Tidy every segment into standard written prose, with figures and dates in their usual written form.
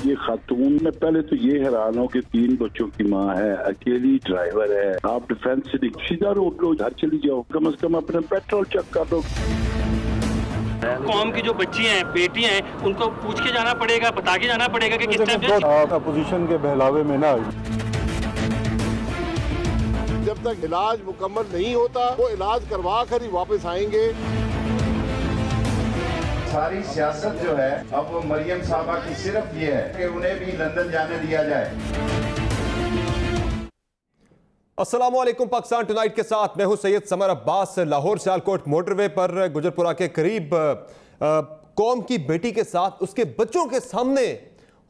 ये खातून, मैं पहले तो ये हैरान हूँ कि 3 बच्चों की माँ है, अकेली ड्राइवर है, आप डिफेंस से सीधा रोड लो, घर चली जाओ, कम से कम अपना पेट्रोल चेक कर दो। कौम की जो बच्ची हैं, बेटियां हैं, उनको पूछ के जाना पड़ेगा, बता के जाना पड़ेगा कि किस टाइम से अपोजिशन के बहलावे में ना। जब तक इलाज मुकम्मल नहीं होता वो इलाज करवा कर ही वापस आएंगे। सारी सियासत जो है अब वो मरियम साहबा की सिर्फ ये है कि उन्हें भी लंदन जाने दिया जाए। अस्सलामुअलैकुम, पाकिस्तान टुनाइट के साथ मैं हूं सैयद समर अब्बास। लाहौर सियालकोट मोटरवे पर गुजरपुरा के करीब कौम की बेटी के साथ उसके बच्चों के सामने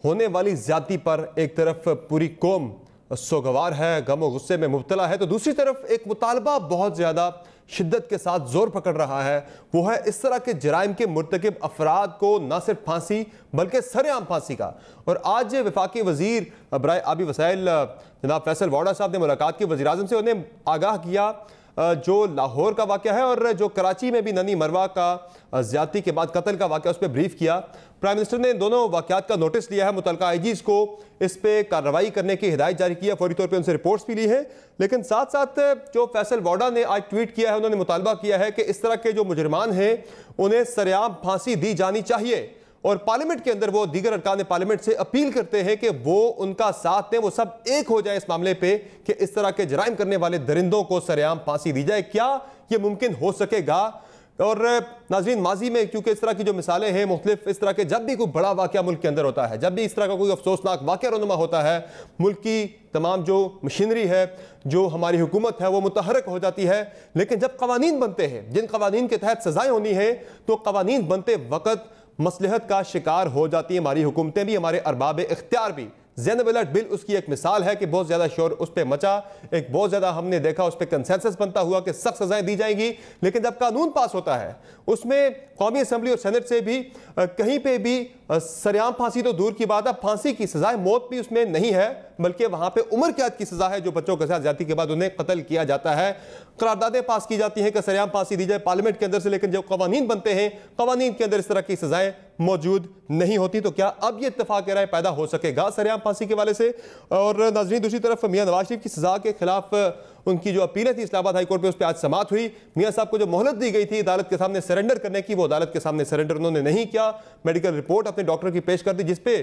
होने वाली ज्यादती पर एक तरफ पूरी कौम सोगवार है, गम और गुस्से में मुब्तला है, तो दूसरी तरफ एक मुतालबा बहुत ज़्यादा शिद्दत के साथ जोर पकड़ रहा है। वो है इस तरह के जराइम के मुर्तकिब अफराद को न सिर्फ फांसी बल्कि सरेआम फांसी का। और आज वफाकी वजीर बराए आबी वसाइल जनाब फैसल वाडा साहब ने मुलाकात की वज़ीर आज़म से, उन्हें आगाह किया जो लाहौर का वाक़या है और जो कराची में भी ननी मरवा का ज़्यादती के बाद कत्ल का वाक़या, उस पर ब्रीफ किया। प्राइम मिनिस्टर ने दोनों वाक़यात का नोटिस लिया है, मुतल्लिका आईजीज़ को इस पर कार्रवाई करने की हिदायत जारी की है, फौरी तौर पर उनसे रिपोर्ट्स भी ली है। लेकिन साथ साथ जो फैसल वाडा ने आज ट्वीट किया है, उन्होंने मुतालबा किया है कि इस तरह के जो मुजरिमान हैं उन्हें सरेआम फांसी दी जानी चाहिए। और पार्लियामेंट के अंदर वो दीगर अरकान पार्लियामेंट से अपील करते हैं कि वो उनका साथ दें, वो सब एक हो जाए इस मामले पे कि इस तरह के जराइम करने वाले दरिंदों को सरेआम फांसी दी जाए। क्या ये मुमकिन हो सकेगा? और नाज़रीन, माजी में क्योंकि इस तरह की जो मिसालें हैं मुख्तलिफ, इस तरह के जब भी कोई बड़ा वाक़या मुल्क के अंदर होता है, जब भी इस तरह का कोई अफसोसनाक वाक़या रुनुमा होता है, मुल्क की तमाम जो मशीनरी है, जो हमारी हुकूमत है, वो मुतहरक हो जाती है। लेकिन जब कवानीन बनते हैं, जिन कवानीन के तहत सजाएं होनी है, तो कवानीन बनते वक्त मसलहत का शिकार हो जाती है हमारी हुकूमतें भी, हमारे अरबाब इख्तियार भी। ज़ैनब अलर्ट बिल उसकी एक मिसाल है कि बहुत ज़्यादा शोर उस पर मचा, एक बहुत ज़्यादा हमने देखा उस पर कंसेंसस बनता हुआ कि सख्त सजाएं दी जाएंगी। लेकिन जब कानून पास होता है उसमें कौमी असम्बली और सेनेट से भी कहीं पे भी सरेआम फांसी तो दूर की बात है, फांसी की सजाएं, मौत भी उसमें नहीं है, बल्कि वहाँ पे उम्र कैद की सजा है जो बच्चों के साथ ज्यादती के बाद उन्हें कत्ल किया जाता है। करारदादें पास की जाती हैं कि सरेआम फांसी दी जाए पार्लियामेंट के अंदर से, लेकिन जब कवानीन बनते हैं, कवानीन के अंदर इस तरह की सजाएं मौजूद नहीं होती। तो क्या अब ये इत्तेफाक राय पैदा हो सकेगा सरेआम फांसी के वाले से? और नाज़रीन, दूसरी तरफ मियां नवाज शरीफ की सजा के खिलाफ उनकी जो अपील थी इस्लामाबाद हाई कोर्ट में, उस पर आज समाअत हुई। मियां साहब को जो मोहलत दी गई थी अदालत के सामने सरेंडर करने की, वो अदालत के सामने सरेंडर उन्होंने नहीं किया। मेडिकल रिपोर्ट अपने डॉक्टर की पेश कर दी, जिसपे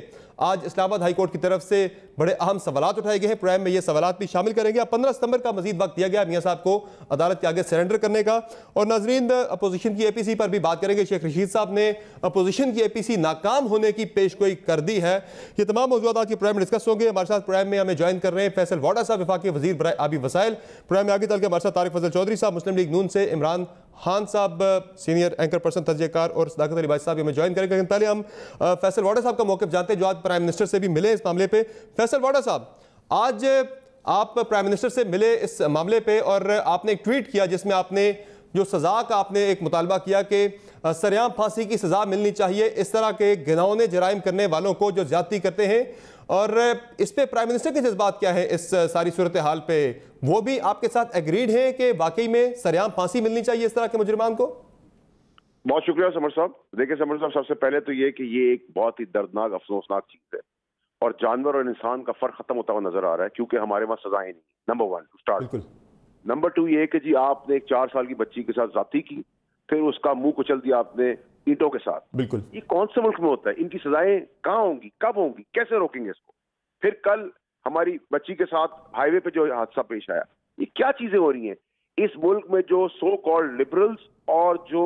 आज इस्लामाबाद हाई कोर्ट की तरफ से बड़े अहम सवालात उठाए गए हैं। प्रोग्राम में ये सवालात भी शामिल करेंगे। अब 15 सितंबर का मजीद वक्त दिया गया मियां साहब को अदालत के आगे सरेंडर करने का। और नाजरीन, अपोजिशन की एपीसी पर भी बात करेंगे। शेख रशीद साहब ने अपोजिशन की एपीसी नाकाम होने की पेशगोई कर दी है। ये तमाम मौजूद आज के प्रोग्राम में डिस्कस होंगे। हमारे साथ प्रोग्राम में हमें ज्वाइन कर रहे हैं फैसल वाडा साहब, वफाकी वजीर बराए आबी वसाइल। प्रोग्राम में आगे चल के हमारे साथ तारिक फजल चौधरी साहब, मुस्लिम लीग नून से इमरान खान साहब, सीनियर एंकर पर्सन तजज़ियाकार, और सदाकत अली बाज साहब हमें ज्वाइन करेंगे। लेकिन पहले हम फैसल वाडा साहब का मौक़िफ़ जानते हैं, जो आज प्राइम मिनिस्टर से भी मिले इस मामले पे। फैसल वाडा साहब, आज आप प्राइम मिनिस्टर से मिले इस मामले पे और आपने एक ट्वीट किया जिसमें आपने जो सज़ा का आपने एक मुतालबा किया कि सरेआम फांसी की सज़ा मिलनी चाहिए इस तरह के घिनौने जराइम करने वालों को जो ज्यादती करते हैं। और इस पे प्राइम मिनिस्टर के जज्बात क्या है इस सारी सूरत हाल पे? वो भी आपके साथ एग्रीड है कि वाकई में सरेआम फांसी मिलनी चाहिए इस तरह के मुजरिमान को? बहुत शुक्रिया समर साहब। देखिए समर साहब, सबसे पहले तो ये कि ये एक बहुत ही दर्दनाक अफसोसनाक चीज है और जानवर और इंसान का फर्क खत्म होता हुआ नजर आ रहा है, क्योंकि हमारे वहां सजाएं नहीं। Number 1 to start. नंबर 2 ये कि जी आपने एक 4 साल की बच्ची के साथ जाती की, फिर उसका मुंह कुचल दिया आपने ईंटों के साथ। बिल्कुल, ये कौन से मुल्क में होता है? इनकी सजाएं कहाँ होंगी, कब होंगी, कैसे रोकेंगे इसको? फिर कल हमारी बच्ची के साथ हाईवे पे जो हादसा पेश आया, ये क्या चीजें हो रही हैं इस मुल्क में? जो सो कॉल्ड लिबरल्स और जो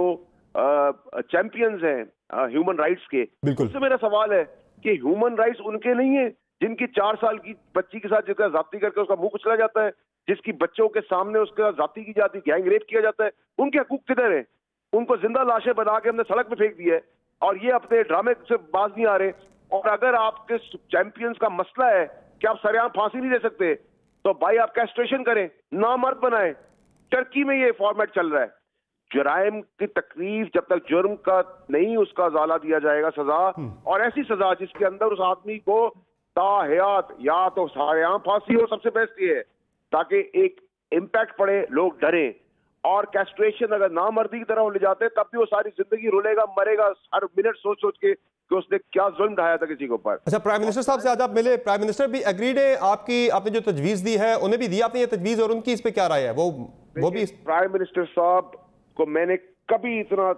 चैंपियंस हैं ह्यूमन राइट्स के, उससे मेरा सवाल है कि ह्यूमन राइट्स उनके नहीं है जिनकी 4 साल की बच्ची के साथ जिसका जाती करके उसका मुंह कुचला जाता है, जिसकी बच्चों के सामने उसके साथ जाती की जाती, गैंग रेप किया जाता है? उनके हकूक किधर है? उनको जिंदा लाशें बना के हमने सड़क पे फेंक दिया है और ये अपने ड्रामे से बाज नहीं आ रहे। और अगर आपके चैंपियंस का मसला है कि आप सरेआम फांसी नहीं दे सकते, तो भाई आप कैस्ट्रेशन करें, नामर्द बनाएं। टर्की में ये फॉर्मेट चल रहा है। जराइम की तकलीफ जब तक जुर्म का नहीं उसका अजाला दिया जाएगा सजा, और ऐसी सजा जिसके अंदर उस आदमी को ताहयात या तो सरेआम फांसी हो, सबसे बेस्ट ये है ताकि एक इम्पैक्ट पड़े, लोग डरें। और कैस्ट्रेशन अगर नामर्दी की तरह ले जाते तब भी वो सारी जिंदगी रुलेगा मरेगा, हर मिनट सोच सोच के कि उसने क्या जुल्म ढाया था किसी के ऊपर। अच्छा, प्राइम मिनिस्टर साहब से आज आप मिले, प्राइम मिनिस्टर भी एग्रीड है आपने जो तजवीज दी है, उन्हें भी दी आपने ये तजवीज, और उनकी इस पे क्या राय है? वो भी प्राइम मिनिस्टर साहब को मैंने कभी इतना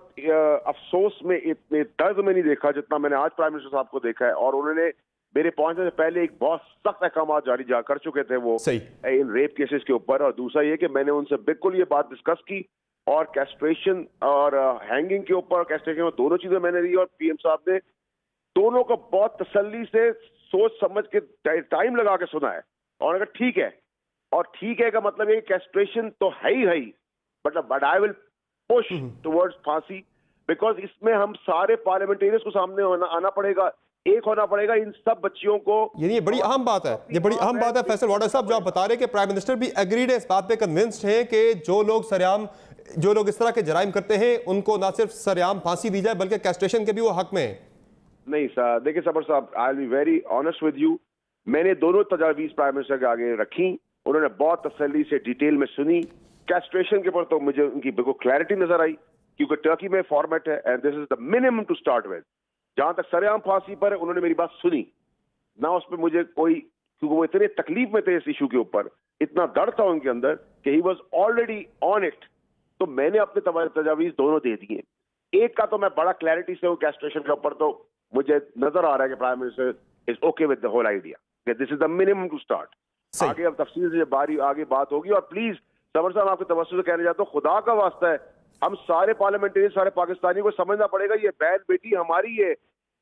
अफसोस में, इतने दर्द में नहीं देखा जितना मैंने आज प्राइम मिनिस्टर साहब को देखा है। और उन्होंने मेरे पहुंचने से पहले एक बहुत सख्त अहकाम जारी कर चुके थे वो इन रेप केसेस के ऊपर। और दूसरा ये कि मैंने उनसे बिल्कुल ये बात डिस्कस की, और कैस्ट्रेशन और हैंगिंग के ऊपर, कैस्ट्रेशन दोनों चीजें मैंने दी, और पीएम साहब ने दोनों को बहुत तसल्ली से सोच समझ के टाइम लगा के सुना है। और अगर ठीक है, और ठीक है का मतलब ये कैस्ट्रेशन तो है ही, but I will push towards फांसी, बिकॉज इसमें हम सारे पार्लियामेंटेरियंस को सामने आना पड़ेगा, एक होना पड़ेगा इन सब बच्चियों को। ये बड़ी अहम बात है, ये बड़ी अहम बात है फैसल वाडा साहब, जो आप बता रहे हैं कि प्राइम मिनिस्टर भी एग्रीड है, इस बात पे कन्विंस्ड है कि जो लोग इस तरह के जराइम करते हैं उनको ना सिर्फ सरेआम फांसी दी जाए बल्कि कैस्ट्रेशन के भी वो हक में है। नहीं सर, देखिए समर साहब, I will be very honest with you, मैंने दोनों तजावीज प्राइम मिनिस्टर के आगे रखी, उन्होंने बहुत तसल्ली से डिटेल में सुनी। कैस्ट्रेशन के ऊपर तो मुझे उनकी बिल्कुल क्लैरिटी नजर आई, क्योंकि टर्की में फॉर्मेट है and this is the minimum to start with. जहां तक सरेआम फांसी पर उन्होंने मेरी बात सुनी ना, उस पर मुझे कोई, क्योंकि वो इतने तकलीफ में थे इस इशू के ऊपर, इतना दर्द था उनके अंदर कि he was already on it. तो मैंने अपने तजावीज दोनों दे दिए। एक का तो मैं बड़ा क्लैरिटी से हूँ, कैस्ट्रेशन के ऊपर तो मुझे नजर आ रहा है कि prime minister is okay with the whole idea, this is the minimum to start. आगे अब तफसील से आगे बात होगी। और प्लीज समर साहब, आपके तवज्जो से कहना चाहता हूँ, खुदा का वास्ता है, हम सारे पार्लियामेंटेरियन, सारे पाकिस्तानी को समझना पड़ेगा ये बहन बेटी हमारी है,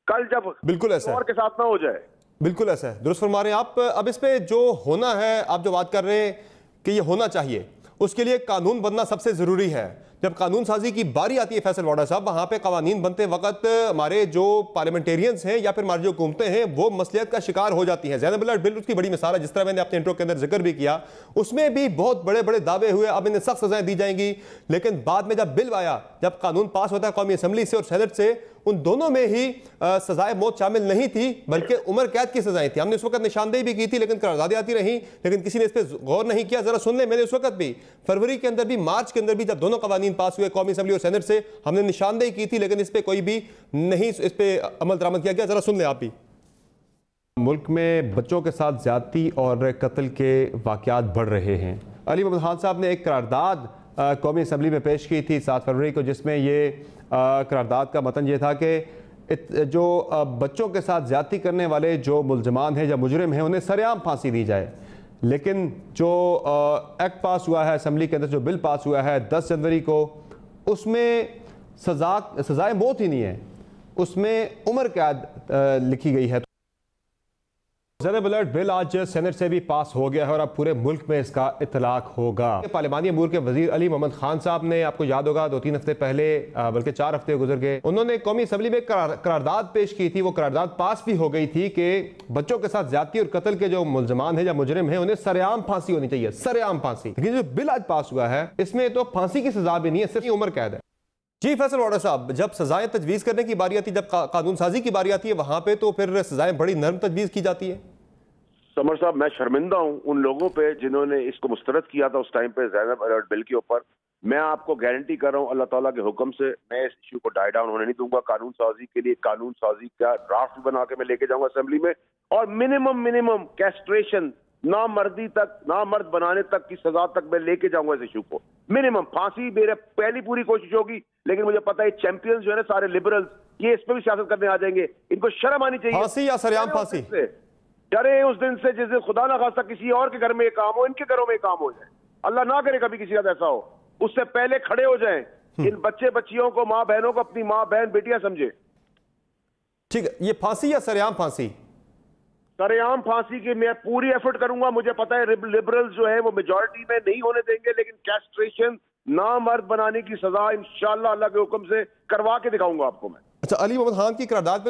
कल जब बिल्कुल ऐसा और के साथ ना हो जाए। बिल्कुल ऐसा है, दुरुस्त फरमा रहे हैं आप। अब इस पे जो होना है, आप जो बात कर रहे हैं कि ये होना चाहिए, उसके लिए कानून बनना सबसे जरूरी है। जब कानून साजी की बारी आती है फैसल वाडा साहब, वहां पे कवानीन बनते वक्त हमारे जो पार्लियामेंटेरियंस हैं या फिर हमारी जो हुकूमतें हैं वो मसलियत का शिकार हो जाती हैं। ज़ैनब बिल उसकी बड़ी मिसाल है, जिस तरह मैंने अपने इंट्रो के अंदर जिक्र भी किया, उसमें भी बहुत बड़े बड़े दावे हुए, अब इन्हें सख्त सजाएं दी जाएंगी, लेकिन बाद में जब बिल आया, जब कानून पास होता है कौमी असम्बली से और सेनेट से, उन दोनों में ही सजाए मौत शामिल नहीं थी बल्कि उम्र कैद की सजाएं थी। हमने उस वक्त निशानदेही भी की थी, लेकिन करारदादें आती रही, लेकिन किसी ने इस पर गौर नहीं किया। जरा सुन ले, मैंने उस वक्त भी फरवरी के अंदर भी, मार्च के अंदर भी, जब दोनों कवानीन पास हुए कौमी असम्बली और सेनेट से, हमने निशानदेही की थी, लेकिन इस पर कोई भी नहीं, इस पर अमल दरामद किया गया। जरा सुन ले आप भी। मुल्क में बच्चों के साथ ज्यादती और कत्ल के वाकयात बढ़ रहे हैं। अली मोहम्मद खान साहब ने एक करारदाद कौमी असम्बली में पेश की थी 7 फरवरी को, जिसमें ये करारदाद का मतन ये था कि जो बच्चों के साथ ज्यादती करने वाले जो मुलजमान हैं या मुजरिम हैं उन्हें सरेआम फांसी दी जाए। लेकिन जो एक्ट पास हुआ है असम्बली के अंदर, जो बिल पास हुआ है 10 जनवरी को, उसमें सजाए मौत ही नहीं है, उसमें उम्र कैद लिखी गई है। ज़ेनब अलर्ट बिल आज सेनेट से भी पास हो गया है और अब पूरे मुल्क में इसका इतलाक होगा। पार्लिमानी अमूर के वजीर अली मोहम्मद खान साहब ने, आपको याद होगा 2-3 हफ्ते पहले, बल्कि 4 हफ्ते गुजर गए, उन्होंने कौमी असम्बली में करारदाद पेश की थी। वो करारदाद पास भी हो गई थी कि बच्चों के साथ ज्यादती और कत्ल के जो मुलजमान हैं या मुजरिम हैं उन्हें सरेआम फांसी होनी चाहिए, सरेआम फांसी। लेकिन जो बिल आज पास हुआ है इसमें तो फांसी की सजा भी नहीं है, सिर्फ उम्र कैद है। जी फैसल वाडा साहब, जब सजाएं तजवीज़ करने की बारी आती है, जब कानून साजी की बारी आती है, वहां पर तो फिर सजाएं बड़ी नरम तजवीज़ की जाती है। समर साहब, मैं शर्मिंदा हूं उन लोगों पे जिन्होंने इसको मुस्तरद किया था उस टाइम पे ज़ेनब अलर्ट बिल के ऊपर। मैं आपको गारंटी कर रहा हूं अल्लाह ताला के हुक्म से, मैं इस इशू को डाई डाउन होने नहीं दूंगा। कानून साजी के लिए कानून साजी का ड्राफ्ट बना के मैं लेके जाऊंगा असेंबली में, और मिनिमम कैस्ट्रेशन, नामर्दी तक, नामर्द बनाने तक की सजा तक मैं लेके जाऊंगा इस इशू को। मिनिमम फांसी मेरे पहली पूरी कोशिश होगी, लेकिन मुझे पता है चैंपियंस जो है ना सारे लिबरल्स, ये इस पर भी सियासत करने आ जाएंगे, इनको शर्म आनी चाहिए। फांसी या सरेआम फांसी? डरे उस दिन से जिस दिन खुदा ना खास्ता किसी और के घर में काम हो, इनके घरों में काम हो जाए, अल्लाह ना करे कभी किसी का ऐसा हो, उससे पहले खड़े हो जाएं। इन बच्चे बच्चियों को, माँ बहनों को अपनी माँ बहन बेटियां समझे। ठीक है, ये फांसी या सरेआम फांसी? सरेआम फांसी की मैं पूरी एफर्ट करूंगा। मुझे पता है लिबरल्स जो है वो मेजॉरिटी में नहीं होने देंगे, लेकिन कैस्ट्रेशन, नामर्द बनाने की सजा इंशाअल्लाह अल्लाह के हुक्म से करवा के दिखाऊंगा आपको मैं। अच्छा, अली मोहम्मद खान की करारदाद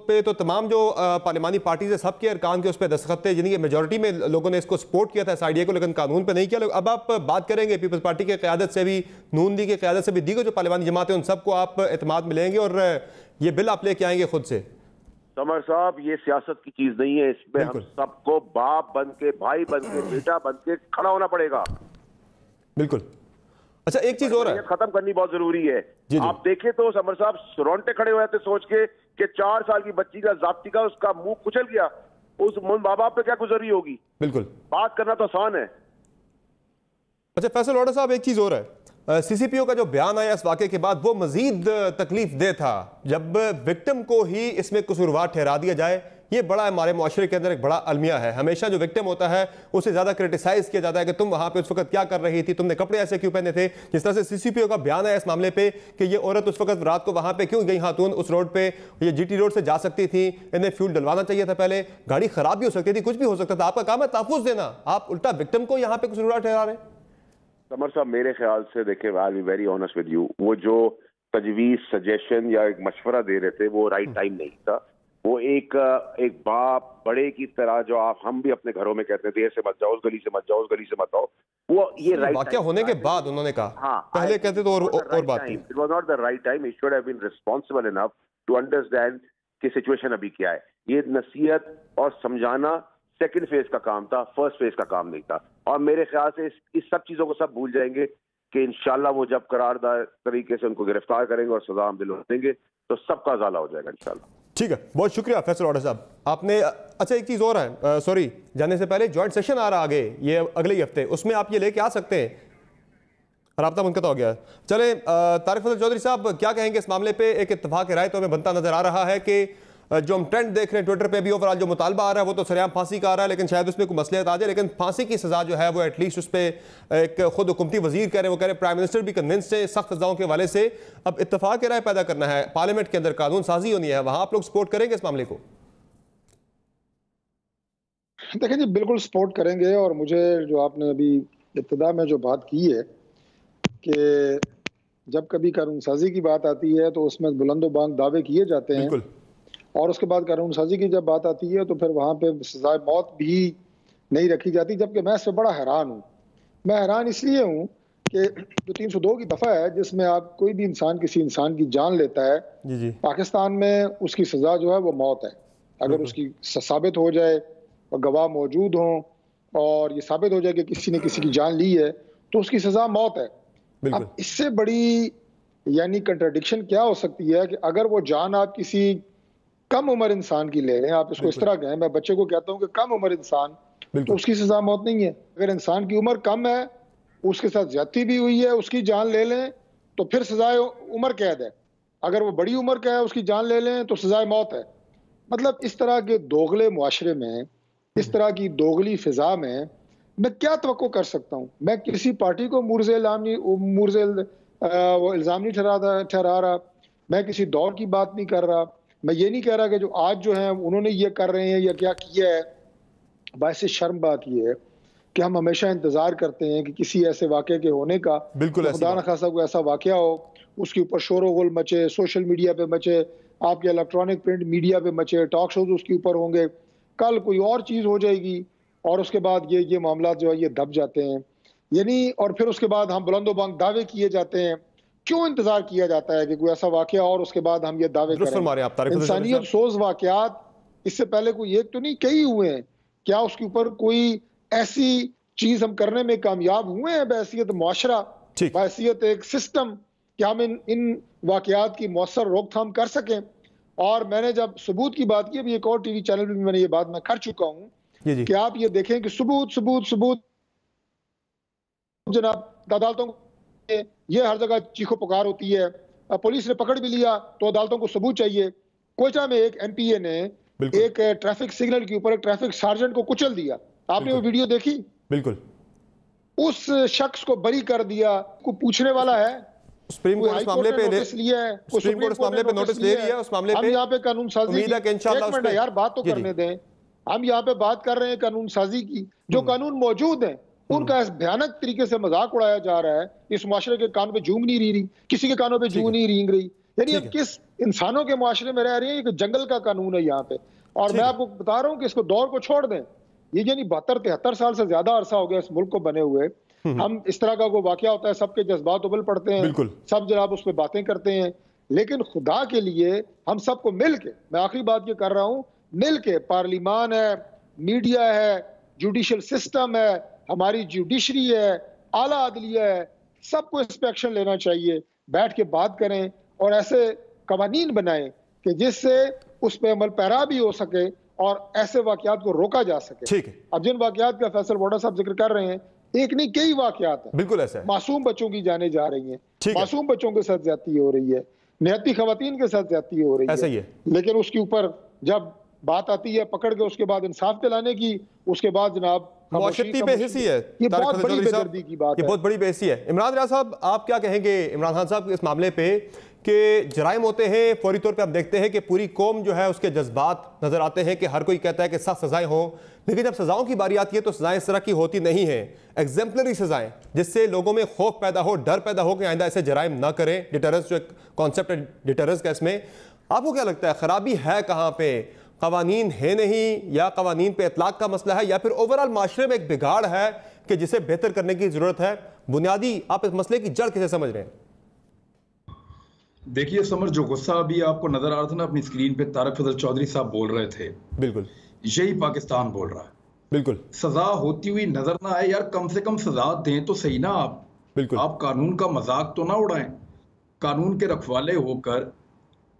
पे तो तमाम जो पार्लिमानी पार्टीज है सबके अरकान के उस पर दस्तखत थे, यानी कि मेजॉरिटी में लोगों ने इसको सपोर्ट किया था इस आइडिया को, लेकिन कानून पे नहीं किया। अब आप बात करेंगे पीपल्स पार्टी की क़यादत से भी, नून लीग की क़यादत से भी, दीगर जो पार्लिमानी जमात है उन सबको आप एतमाद मिलेंगे और ये बिल आप लेके आएंगे खुद से? समर साहब, ये सियासत की चीज नहीं है, इसमें हम सबको बाप बन के, भाई बन के, बेटा बन के खड़ा होना पड़ेगा। बिल्कुल। अच्छा, एक चीज और है, खत्म करनी बहुत जरूरी है। जी। आप देखें तो समर साहब रोंगटे खड़े हुए थे सोच के कि 4 साल की बच्ची का जाप्ती का उसका मुंह कुचल गया, उस माँ बाप पे क्या गुजरी होगी। बिल्कुल, बात करना तो आसान है। अच्छा फैसल लोढ़ा साहब, एक चीज और है, सीसीपीओ का जो बयान आया इस वाक़े के बाद वो मजीद तकलीफ दे था। जब विक्टिम को ही इसमें कसूरवार ठहरा दिया जाए, ये बड़ा हमारे मुआशरे के अंदर एक बड़ा अलमिया है। हमेशा जो विक्टिम होता है उसे ज्यादा क्रिटिसाइज किया जाता है कि तुम वहां पे उस वक्त क्या कर रही थी, तुमने कपड़े ऐसे क्यों पहने थे। जिस तरह से सीसीपीओ का बयान है इस मामले पे कि ये औरत उस वक्त रात को वहां पे क्यों गई खातून, उस रोड पे, ये जीटी रोड से जा सकती थी, इन्हें फ्यूल डलवाना चाहिए था, पहले गाड़ी खराब भी हो सकती थी, कुछ भी हो सकता था। आपका काम है तहफ़्फ़ुज़ देना, आप उल्टा विक्टिम को यहाँ पे कसूरवार ठहरा रहे हैं। समर साहब मेरे ख्याल से देखिए, I be very honest with you, वो जो तजवीज सजेशन या एक मशवरा दे रहे थे वो राइट टाइम नहीं था। वो एक बाप बड़े की तरह जो हम भी अपने घरों में कहते हैं, देर से मत जाओ, उस गली से मत जाओ, उस गली से मत आओ, वो ये राइट वाकया होने के बाद उन्होंने कहा, हाँ, पहले कहते तो और बात थी। It was not the right time. He should have been responsible enough to understand कि सिचुएशन अभी क्या है। ये नसीहत और समझाना सेकंड फेज का काम था, फर्स्ट फेज का काम नहीं था। और मेरे ख्याल से इस सब चीजों को सब भूल जाएंगे कि इंशाल्लाह वो जब करारदार तरीके से उनको गिरफ्तार करेंगे और सजा हम दिलवा देंगे तो सबका उजाला हो जाएगा इंशाल्लाह। ठीक है, बहुत शुक्रिया फैसल लोढ़ा साहब आपने। अच्छा एक चीज़ और है, सॉरी जाने से पहले जॉइंट सेशन आ रहा आगे ये अगले ही हफ्ते, उसमें आप ये लेके आ सकते हैं। राब्ता मुनक़ता हो गया। चले तारिक फजल चौधरी साहब क्या कहेंगे इस मामले पे। एक इत्तेफाक राय तो हमें बनता नजर आ रहा है कि जो हम ट्रेंड देख रहे हैं ट्विटर पे भी, ओवरऑल जो मुतालबा आ रहा है वो तो सरेआम फांसी का आ रहा है, लेकिन शायद उसमें कोई मसलियत आ जाए। लेकिन फांसी की सजा जो है वो एटलीस्ट उस पर एक खुद हुकूमती वजीर कह रहे हैं, वो कह रहे हैं प्राइम मिनिस्टर भी कन्विंस है सख्त सजाओं के हवाले से। अब इत्तेफाक राय पैदा करना है, पार्लियामेंट के अंदर कानून साजी होनी है, वहां आप लोग सपोर्ट करेंगे इस मामले को? देखिए जी, बिल्कुल सपोर्ट करेंगे। और मुझे जो आपने अभी इब्तिदा में जो बात की है कि जब कभी कानून साजी की बात आती है तो उसमें बुलंदो बांग दावे किए जाते हैं, और उसके बाद कानून साजी की जब बात आती है तो फिर वहाँ पे सजाए मौत भी नहीं रखी जाती। जबकि मैं इससे बड़ा हैरान हूँ। मैं हैरान इसलिए हूँ कि जो 302 की दफ़ा है जिसमें आप कोई भी इंसान किसी इंसान की जान लेता है, पाकिस्तान में उसकी सज़ा जो है वो मौत है। अगर उसकी साबित हो जाए और गवाह मौजूद हों और ये साबित हो जाए कि किसी ने किसी की जान ली है तो उसकी सज़ा मौत है। अब इससे बड़ी यानी कंट्राडिक्शन क्या हो सकती है कि अगर वो जान आप किसी कम उम्र इंसान की ले रहे हैं, आप इसको इस तरह कहें, मैं बच्चे को कहता हूं कि कम उम्र इंसान, तो उसकी सजा मौत नहीं है। अगर इंसान की उम्र कम है, उसके साथ ज्यादती भी हुई है, उसकी जान ले लें तो फिर सजाए उम्र कैद है। अगर वो बड़ी उम्र का है, उसकी जान ले लें तो सजाए मौत है। मतलब इस तरह के दोगले मुआशरे में, इस तरह की दोगली फिजा में मैं क्या तवक्को कर सकता हूँ? मैं किसी पार्टी को मुर्ज़ इल्ज़ाम नहीं ठहरा रहा, मैं किसी दौर की बात नहीं कर रहा, मैं ये नहीं कह रहा कि जो आज जो है उन्होंने ये कर रहे हैं या क्या किया है। बाइसे शर्म बात ये है कि हम हमेशा इंतजार करते हैं कि किसी ऐसे वाक़े के होने का, खुदा न खासा कोई ऐसा वाक़या हो, उसके ऊपर शोर गुल मचे, सोशल मीडिया पे मचे, आपके इलेक्ट्रॉनिक प्रिंट मीडिया पे मचे, टॉक शोज उसके ऊपर होंगे, कल कोई और चीज़ हो जाएगी और उसके बाद ये मामला जो है ये दब जाते हैं। यानी और फिर उसके बाद हम बुलंदो बांग दावे किए जाते हैं। क्यों इंतजार किया जाता है कि कोई ऐसा वाकया और उसके बाद हम ये दावे करें? इंसानियत सोज वाकयात इससे पहले कोई एक तो नहीं, कई हुए हैं। क्या उसके ऊपर कोई ऐसी चीज हम करने में कामयाब हुए हैं बहैसियत मुआशरा, बहैसियत एक सिस्टम, कि हम इन वाकयात की मौसर रोकथाम कर सकें? और मैंने जब सबूत की बात की, अभी एक और टीवी चैनल पर भी मैंने ये बात मैं कर चुका हूँ कि आप ये देखें कि सबूत जनाब अदालतों ये हर जगह चीखो पुकार होती है। पुलिस ने पकड़ भी लिया तो अदालतों को सबूत चाहिए। कोयटा में एक एमपीए ने एक ट्रैफिक सिग्नल के ऊपर एक ट्रैफिक सार्जेंट को कुचल दिया। आपने वो वीडियो देखी? बिल्कुल। उस शख्स को बरी कर दिया। को पूछने वाला है, सुप्रीम कोर्ट इस मामले पे नोटिस लिया है, सुप्रीम कोर्ट इस मामले पे नोटिस ले लिया है। उस मामले पे हम यहाँ पे कानून साजी की, यार बात तो करने दें। हम यहाँ पे बात कर रहे हैं कानून साजी की। जो कानून मौजूद है उनका इस भयानक तरीके से मजाक उड़ाया जा रहा है। इस मुआशरे के कानों पे जूं नहीं रही, किसी के कानों पे जूं नहीं रेंग रही। यानी अब किस इंसानों के मुआशरे में रह रहे हैं? जंगल का कानून है यहाँ पे। और मैं आपको बता रहा हूँ कि इसको दौर को छोड़ दें। ये यानी 72-73 साल से ज्यादा अरसा हो गया इस मुल्क को बने हुए। हम इस तरह का कोई वाकया होता है, सबके जज्बात उबल पड़ते हैं, सब जनाब उस पर बातें करते हैं। लेकिन खुदा के लिए हम सबको मिल के, मैं आखिरी बात ये कर रहा हूँ, मिल के, पार्लिमान है, मीडिया है, जुडिशल सिस्टम है, हमारी जुडिशरी है, आला अदलिया है, सबको इस पे एक्शन लेना चाहिए, बैठ के बात करें और ऐसे कवानीन बनाएं कि जिससे उस पे अमल पैरा भी हो सके और ऐसे वाकयात को रोका जा सके। ठीक है। अब जिन वाकयात का फैसल वोडा साहब जिक्र कर रहे हैं, एक नहीं कई वाकयात हैं। बिल्कुल ऐसा है। मासूम बच्चों की जाने जा रही हैं, मासूम है। बच्चों के साथ ज्यादती हो रही है, निहत्ती खवातीन के साथ ज्यादती हो रही है। ऐसा ही है। लेकिन उसके ऊपर जब बात आती है पकड़ के उसके बाद इंसाफ दिलाने की, उसके बाद जनाब मुआशरती बेहिसी है। ये बहुत बड़ी बेदर्दी की बात है। ये बहुत बड़ी बेहिसी है। इमरान रियाज साहब, आप क्या कहेंगे इमरान खान साहब इस मामले पे कि जराइम होते हैं, फौरी तौर पे आप देखते हैं कि पूरी कौम जो है उसके जज्बात नजर आते हैं कि हर कोई कहता है कि सख्त सजाएं हो, लेकिन जब सजाओं की बारी आती है तो सजाएं इस तरह की होती नहीं है। एग्जाम्पलरी सजाएं जिससे लोगों में खौफ पैदा हो, डर पैदा हो कि आइंदा ऐसे जराइम ना करें। डिटरेंस जो एक कॉन्सेप्ट है डिटरेंस का, इसमें आपको क्या लगता है खराबी है कहाँ पे? कवानीन है नहीं, या कवानीन पे इतलाक का मसला है, या फिर ओवरऑल माशरे में एक बिगाड़ है कि जिसे बेहतर करने की जरूरत है? बुनियादी आप इस मसले की जड़ कैसे समझ रहे हैं? देखिए समर, जो गुस्सा अभी आपको नजर आ रहा था ना अपनी स्क्रीन पे, तारक फजल चौधरी साहब बोल रहे थे, बिल्कुल यही पाकिस्तान बोल रहा है। बिल्कुल सजा होती हुई नजर ना आए यार, कम से कम सजा दें तो सही ना आप। बिल्कुल आप कानून का मजाक तो ना उड़ाएं। कानून के रखवाले होकर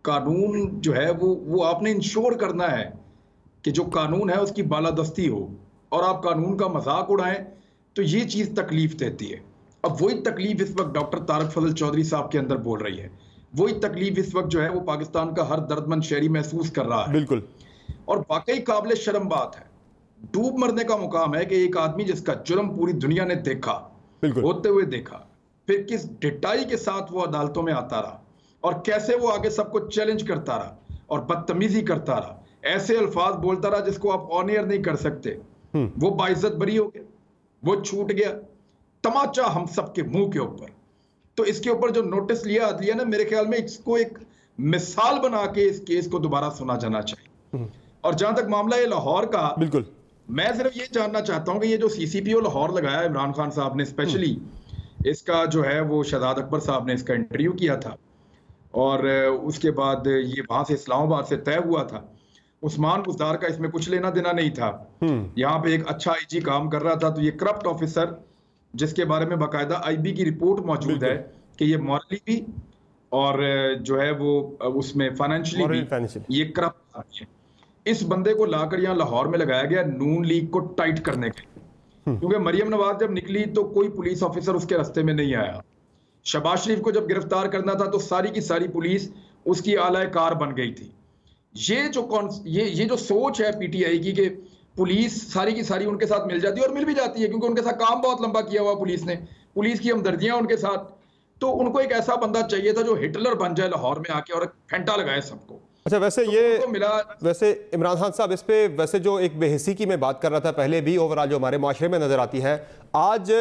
कानून जो है वो आपने इंश्योर करना है कि जो कानून है उसकी बालादस्ती हो, और आप कानून का मजाक उड़ाएं तो ये चीज तकलीफ देती है। अब वही तकलीफ इस वक्त डॉक्टर तारक फजल चौधरी साहब के अंदर बोल रही है, वही तकलीफ इस वक्त जो है वो पाकिस्तान का हर दर्दमंद शहरी महसूस कर रहा है। बिल्कुल। और वाकई काबिल शर्म बात है, डूब मरने का मुकाम है कि एक आदमी जिसका जुर्म पूरी दुनिया ने देखा, होते हुए देखा, फिर किस ढिठाई के साथ वो अदालतों में आता रहा और कैसे वो आगे सबको चैलेंज करता रहा और बदतमीजी करता रहा, ऐसे अल्फाज बोलता रहा जिसको आप ऑन एयर नहीं कर सकते। वो बाइज्जत बरी हो गया, वो छूट गया, तमाचा हम सबके मुंह के ऊपर। तो इसके ऊपर जो नोटिस लिया अदलिया ने, मेरे ख्याल में इसको एक मिसाल बना के इस केस को दोबारा सुना जाना चाहिए। और जहां तक मामला है लाहौर का, बिल्कुल मैं सिर्फ ये जानना चाहता हूं कि ये जो सीसीपीओ लाहौर लगाया इमरान खान साहब ने, स्पेशली इसका जो है वो शहजाद अकबर साहब ने इसका इंटरव्यू किया था और उसके बाद ये वहां से इस्लामाबाद से तय हुआ था। उस्मान बुज़दार का इसमें कुछ लेना देना नहीं था। यहाँ पे एक अच्छा आईजी काम कर रहा था, तो ये करप्ट ऑफिसर जिसके बारे में बाकायदा आईबी की रिपोर्ट मौजूद है कि ये मॉरली भी और जो है वो उसमें फाइनेंशियली भी ये करप्ट आदमी है। इस बंदे को लाकर यहाँ लाहौर में लगाया गया नून लीग को टाइट करने के, क्योंकि मरियम नवाज जब निकली तो कोई पुलिस ऑफिसर उसके रास्ते में नहीं आया। शहबाज शरीफ को जब गिरफ्तार करना था तो सारी की सारी पुलिस उसकी आला कार बन गई थी। ये जो सोच है पीटीआई की कि पुलिस सारी की सारी उनके साथ मिल जाती है, और मिल भी जाती है क्योंकि उनके साथ काम बहुत लंबा किया हुआ पुलिस ने, पुलिस की हमदर्दियां उनके साथ। तो उनको एक ऐसा बंदा चाहिए था जो हिटलर बन जाए लाहौर में आके और फेंटा लगाए सबको। अच्छा, वैसे तो ये मिला। वैसे इमरान खान साहब, इस पे वैसे जो एक बेहिसी की मैं बात कर रहा था पहले भी, ओवरऑल जो हमारे माशरे में नजर आती है, आज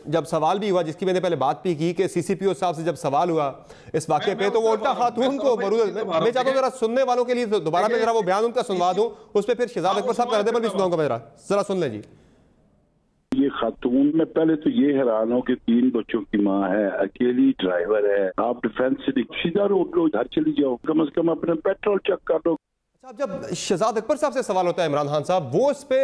जब सवाल भी हुआ, जिसकी मैंने पहले बात भी की कि सीसीपीओ साहब से जब सवाल हुआ इस वाक़े पे, तो वो उल्टा खातून को मैं चाहता हूँ जरा सुनने वालों के लिए दोबारा मैं जरा वो बयान उनका सुनवा दूं, उस पर फिर शहजाद अकबर साहब का रद्द भी सुनाऊंगा। मैं जरा सुन लें जी। ये खातून में पहले तो ये हैरान हो कि 3 बच्चों की माँ है, अकेली ड्राइवर है, आप डिफेंस से सीधा रोड लो, घर चली जाओ, कम से कम अपने पेट्रोल चेक कर लो। अच्छा, जब शहजाद अकबर साहब से सवाल होता है इमरान खान साहब, वो इस पे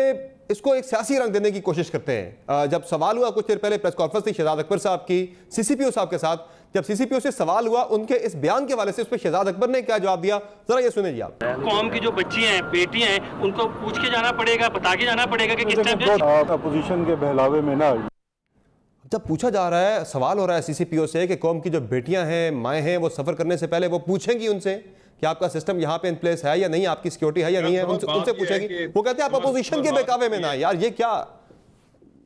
इसको एक सियासी रंग देने की कोशिश करते हैं। जब सवाल हुआ कुछ देर पहले प्रेस कॉन्फ्रेंस थी शहजाद अकबर साहब की सीसीपीओ साहब के साथ, जब सीसीपीओ से सवाल हुआ उनके इस बयान के हवाले से, उस पर शहजाद अकबर ने क्या जवाब दिया, जरा ये सुनिए जी आप। कौम की जो बच्ची हैं, बेटी हैं, उनको पूछ के जाना पड़ेगा, बता के जाना पड़ेगा कि किस टाइम अपोजिशन के बहलावे में ना। जब पूछा जा रहा है, सवाल हो रहा है सीसीपीओ से कि कौम की जो बेटियां हैं, माएँ हैं, वो सफर करने से पहले वो पूछेंगी उनसे कि आपका सिस्टम यहाँ पे इन प्लेस है या नहीं, आपकी सिक्योरिटी है या नहीं है, उनसे पूछेंगे। वो कहते हैं आप अपोजिशन के बहकावे में ना। यार ये क्या,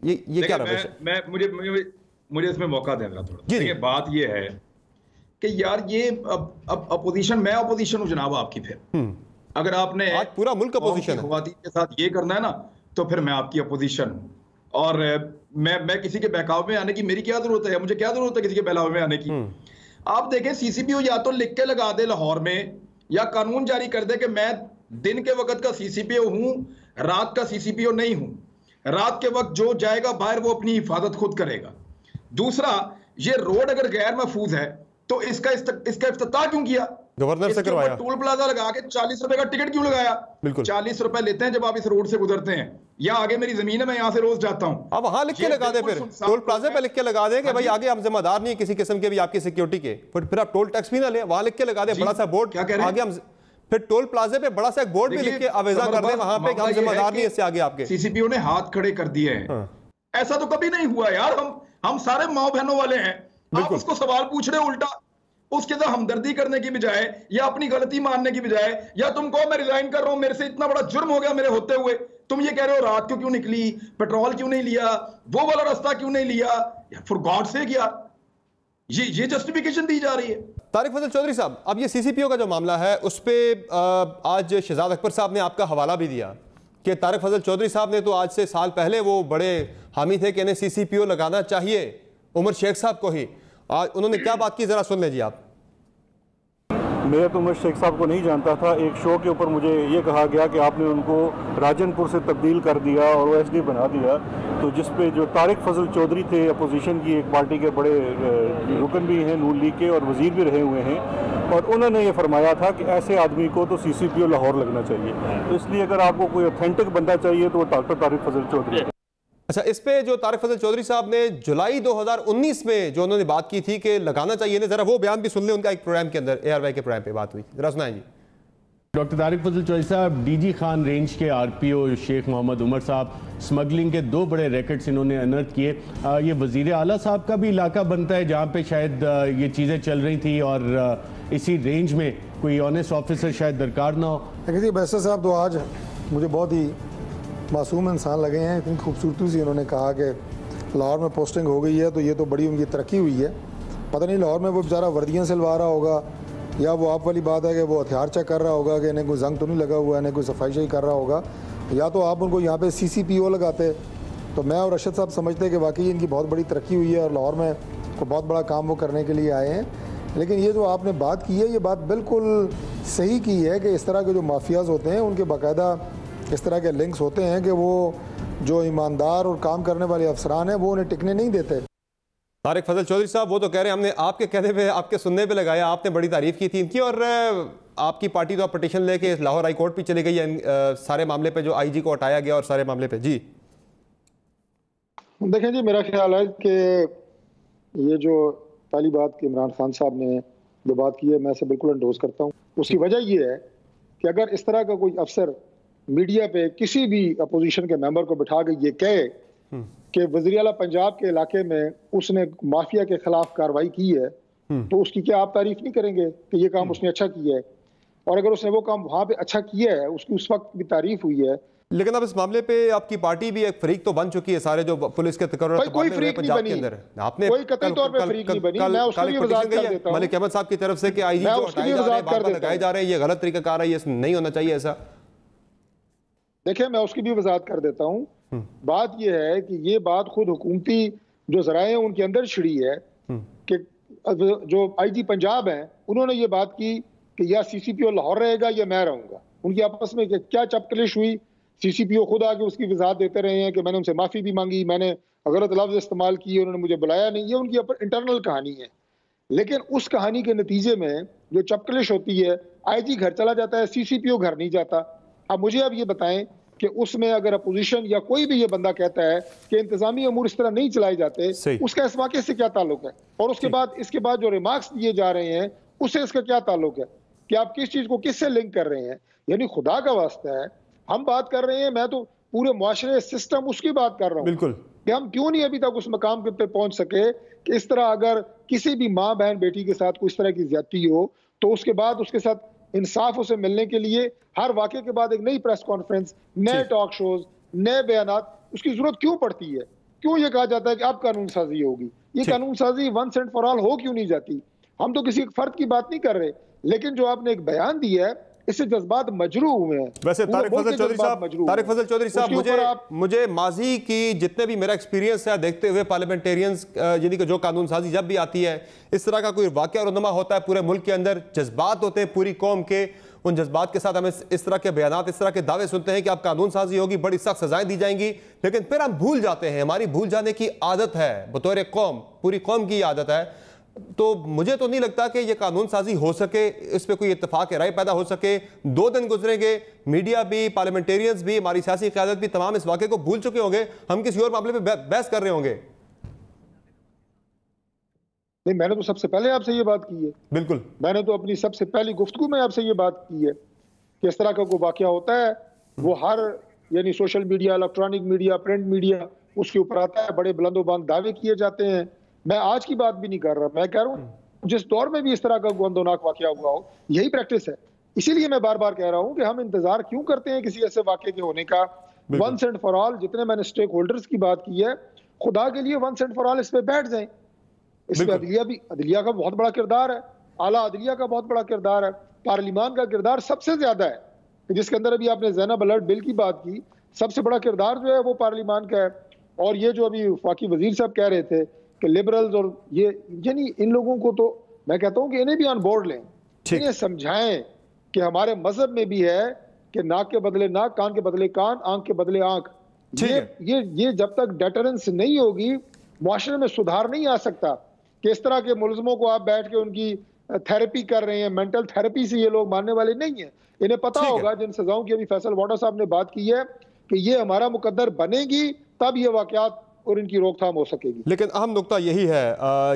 ये क्या रवैश है? मुझे इसमें मौका देना थोड़ा। देखिए बात ये है कि यार ये अब अपोजिशन, मैं अपोजिशन हूँ जनाब आपकी। फिर अगर आपने आज पूरा मुल्क अपोजिशन ख्वातीन के साथ ये करना है ना, तो फिर मैं आपकी अपोजिशन हूँ। और मैं किसी के बहकावे में आने की मेरी क्या जरूरत है? मुझे क्या जरूरत है किसी के बहलावे में आने की? आप देखें सीसीपीओ या तो लिख के लगा दे लाहौर में, या कानून जारी कर दे कि मैं दिन के वक्त का सीसीपीओ हूं, रात का सीसीपीओ नहीं हूं। रात के वक्त जो जाएगा बाहर वो अपनी हिफाजत खुद करेगा। दूसरा, ये रोड अगर गैर महफूज है तो इसका इफ्तिताह क्यों किया? गवर्नर से करवाया। टोल प्लाजा लगा के 40 रुपए का टिकट क्यों लगाया? बिल्कुल 40 रुपए लेते हैं जब आप इस रोड से गुजरते हैं, या आगे मेरी जमीन है मैं यहाँ से रोज जाता हूँ। अब वहां लिख के लगा दे, फिर टोल प्लाजा पे लिख के लगा दे कि भाई आगे हम जिम्मेदार नहीं है किसी किस्म के भी आपकी सिक्योरिटी के, फिर आप टोल टैक्स भी ना ले, वहां लिख के लगा दे बड़ा सा बोर्ड आगे हम, फिर टोल प्लाजे पे बड़ा सा एक बोर्ड भी लिख के आवेजा कर दे वहां पे हम जिम्मेदार नहीं है इससे आगे आपके। सीसीपीओ ने हाथ खड़े कर दिए हैं। ऐसा तो कभी नहीं हुआ यार, हम सारे माओ बहनों वाले हैं। आप उसको सवाल पूछ रहे हो उल्टा, उसके साथ हमदर्दी करने की बजाय या अपनी गलती मानने की बजाय, या तुम कहो मैं रिजाइन कर रहा हूं, मेरे से इतना बड़ा जुर्म हो गया मेरे होते हुए, तुम ये कह रहे हो रात क्यों निकली, पेट्रोल क्यों नहीं लिया, वो वाला रास्ता क्यों नहीं लिया, फॉर गॉड सेक यार, ये जस्टिफिकेशन दी जा रही है। तारिक फजल चौधरी साहब, अब ये सीसीपीओ का जो मामला है उस पर आज शहजाद अकबर साहब ने आपका हवाला भी दिया कि तारिक फजल चौधरी साहब ने तो आज से साल पहले वो बड़े हामी थे कि इन्हें सीसीपीओ लगाना चाहिए उमर शेख साहब को ही। आज उन्होंने क्या बात की, जरा सुन लीजिए आप। मैं तो उमर शेख साहब को नहीं जानता था। एक शो के ऊपर मुझे ये कहा गया कि आपने उनको राजनपुर से तब्दील कर दिया और OSD बना दिया, तो जिस पे जो तारिक फजल चौधरी थे अपोजिशन की एक पार्टी के बड़े रुकन भी हैं नून लीग के और वजीर भी रहे हुए हैं, और उन्होंने ये फरमाया था कि ऐसे आदमी को तो CCPO लाहौर लगना चाहिए। तो इसलिए अगर आपको कोई ऑथेंटिक बंदा चाहिए तो वो डॉक्टर तारिक फजल चौधरी। अच्छा, इस पे जो तारिक फजल चौधरी साहब ने जुलाई 2019 में जो उन्होंने बात की थी कि लगाना चाहिए, जरा वो बयान भी सुन लें, उनका एक प्रोग्राम के अंदर ARY के प्रोग्राम पे बात हुई, जरा सुनाएं जी। डॉक्टर तारिक फजल चौधरी साहब DG खान रेंज के RPO शेख मोहम्मद उमर साहब, स्मगलिंग के 2 बड़े रैकेट्स इन्होंने अनर्थ किए। ये वजीर आला साहब का भी इलाका बनता है जहाँ पे शायद ये चीज़ें चल रही थी, और इसी रेंज में कोई ऑनेस्ट ऑफिसर शायद दरकार ना हो। देखिए बैरिस्टर साहब तो आज मुझे बहुत ही मासूम इंसान लगे हैं। इतनी खूबसूरती से उन्होंने कहा कि लाहौर में पोस्टिंग हो गई है तो ये तो बड़ी उनकी तरक्की हुई है। पता नहीं लाहौर में वो बेचारा वर्दियाँ सिलवा रहा होगा, या वो आप वाली बात है कि वो हथियार चेक कर रहा होगा कि इन्हें कोई जंग तो नहीं लगा हुआ है, इन्हें कोई सफाई शही कर रहा होगा, या तो आप उनको यहाँ पे CCPO लगाते। तो मैं और अरशद साहब समझते कि वाकई इनकी बहुत बड़ी तरक्की हुई है और लाहौर में को बहुत बड़ा काम वो करने के लिए आए हैं। लेकिन ये जो आपने बात की है, ये बात बिल्कुल सही की है कि इस तरह के जो माफियाज होते हैं उनके बाकायदा इस तरह के लिंक्स होते हैं कि वो जो ईमानदार और काम करने वाले अफसरान हैं वो उन्हें टिकने नहीं देते। तारिक फजल चौधरी साहब वो तो कह रहे हैं हमने आपके कहने पे, आपके सुनने पे लगाया, आपने बड़ी तारीफ की थी इनकी, और आपकी पार्टी तो पिटीशन लेके लाहौर हाई कोर्ट भी चली गई है सारे मामले पे, जो IG को हटाया गया और सारे मामले पे। जी देखें जी, मेरा ख्याल है कि ये जो पहली बात कि इमरान खान साहब ने जो बात की है मैं इसे बिल्कुल एंडोर्स करता हूँ। उसकी वजह ये है कि अगर इस तरह का कोई अफसर मीडिया पे किसी भी अपोजिशन के मेंबर को बिठा के ये कहे कि वज़ीर आला पंजाब के इलाके में उसने माफिया के खिलाफ कार्रवाई की है, तो उसकी क्या आप तारीफ नहीं करेंगे कि ये काम उसने अच्छा किया है? और अगर उसने वो काम वहां पे अच्छा किया है, उसकी उस वक्त भी तारीफ हुई है। लेकिन अब इस मामले पे आपकी पार्टी भी एक फरीक तो बन चुकी है, सारे जो पुलिस के कोई फरीक नहीं बनी, आपने कोई कतई तौर पे फरीक नहीं बनी। मैं उसकी भी वजाहत कर देता हूं मलिक अहमद साहब की तरफ से कि IG जो हटाए जा रहे हैं, बार-बार लगाए जा रहे हैं, ये गलत तरीकाकार है, ये नहीं होना चाहिए ऐसा। देखिए मैं उसकी भी वजाहत कर देता हूँ। बात यह है कि ये बात खुद हुकूमती जो ज़राए हैं उनके अंदर छिड़ी है कि जो IG पंजाब हैं उन्होंने ये बात की कि या CCPO लाहौर रहेगा या मैं रहूंगा। उनकी आपस में क्या चपकलिश हुई, CCPO खुद आके उसकी वजाहत देते रहे हैं कि मैंने उनसे माफ़ी भी मांगी, मैंने गलत लफ्ज़ इस्तेमाल किए, उन्होंने मुझे बुलाया नहीं। ये उनकी इंटरनल कहानी है। लेकिन उस कहानी के नतीजे में जो चपकलिश होती है, IG घर चला जाता है, CCPO घर नहीं जाता। अब मुझे अब ये बताएं कि उसमें अगर अपोजिशन या कोई भी ये बंदा कहता है कि इंतजामी अमूर इस तरह नहीं चलाए जाते, उसका इस वाक़े से क्या ताल्लुक है? और इसके बाद जो रिमार्क्स दिए जा रहे हैं उससे इसका क्या ताल्लुक है कि आप किस चीज को किससे लिंक कर रहे हैं? यानी खुदा का वास्ता है, हम बात कर रहे हैं, मैं तो पूरे मुआशरे सिस्टम उसकी बात कर रहा हूँ बिल्कुल कि हम क्यों नहीं अभी तक उस मकाम पे पहुंच सके कि इस तरह अगर किसी भी माँ बहन बेटी के साथ कोई इस तरह की ज्यादती हो तो उसके बाद उसके साथ इंसाफ उसे मिलने के लिए हर वाक़े के बाद एक नई प्रेस कॉन्फ्रेंस, नए टॉक शोज, नए बयानात, उसकी जरूरत क्यों पड़ती है? क्यों ये कहा जाता है कि अब कानून साजी होगी? ये कानून साजी वंस एंड फॉर ऑल हो क्यों नहीं जाती? हम तो किसी फर्द की बात नहीं कर रहे, लेकिन जो आपने एक बयान दिया है इससे जज्बात मजरू हुए हैं। वैसे तारिक फजल चौधरी साहब मुझे माजी की जितने भी मेरा एक्सपीरियंस है देखते हुए पार्लियामेंटेरियंस यानी कि जो कानून साजी जब भी आती है, इस तरह का कोई वाकया रुनुमा होता है पूरे मुल्क के अंदर, जज्बात होते हैं पूरी कौम के, उन जज्बात के साथ हमें इस तरह के बयानात, इस तरह के दावे सुनते हैं कि अब कानून साजी होगी, बड़ी सख्त सजाएं दी जाएंगी, लेकिन फिर हम भूल जाते हैं, हमारी भूल जाने की आदत है बतौर कौम, पूरी कौम की आदत है। तो मुझे तो नहीं लगता कि ये कानून साजी हो सके, इस पर कोई इत्तेफाक राय पैदा हो सके। 2 दिन गुजरेंगे, मीडिया भी, पार्लियामेंटेरियंस भी, हमारी सियासी क़यादत भी तमाम इस वाक़े को भूल चुके होंगे, हम किसी और मामले पे बहस कर रहे होंगे। नहीं, मैंने तो सबसे पहले आपसे ये बात की है। बिल्कुल, मैंने तो अपनी सबसे पहली गुफ्तगू में आपसे ये बात की है कि इस तरह का कोई वाकया होता है, वो हर यानी social media, electronic media, print media, उसके ऊपर आता है, बड़े बुलंदोबांग दावे किए जाते हैं। मैं आज की बात भी नहीं कर रहा, मैं कह रहा हूँ जिस दौर में भी इस तरह का गंदोनाक वाकया हुआ हो, यही प्रैक्टिस है। इसीलिए मैं बार बार कह रहा हूँ कि हम इंतजार क्यों करते हैं किसी ऐसे वाकये के होने का। वंस एंड फॉर ऑल, जितने मैंने स्टेक होल्डर्स की बात की है, खुदा के लिए वंस एंड फॉर ऑल इस पे बैठ जाएं। इसमें अदलिया का बहुत बड़ा किरदार है, आला अदलिया का बहुत बड़ा किरदार है, पार्लिमान का किरदार सबसे ज्यादा है, जिसके अंदर अभी आपने ज़ैनब अलर्ट बिल की बात की, सबसे बड़ा किरदार जो है वो पार्लिमान का है। और ये जो अभी वफाकी वजीर साहब कह रहे थे कि लिबरल्स और ये, यानी इन लोगों को तो मैं कहता हूँ कि इन्हें भी ऑन बोर्ड लें, इन्हें समझाएं कि हमारे मजहब में भी है कि नाक के बदले नाक, कान के बदले कान, आंख के बदले आंख। ये जब तक डेटरेंस नहीं होगी, मुआशरे में सुधार नहीं आ सकता। कि इस तरह के मुलजमों को आप बैठ के उनकी थेरेपी कर रहे हैं, मेंटल थेरेपी से ये लोग मानने वाले नहीं है। इन्हें पता होगा, जिन सजाओं की अभी फैसल वाडा साहब ने बात की है, कि ये हमारा मुकद्दर बनेगी तब ये वाकयात और इनकी रोकथाम हो सकेगी। लेकिन अहम नुकता यही है,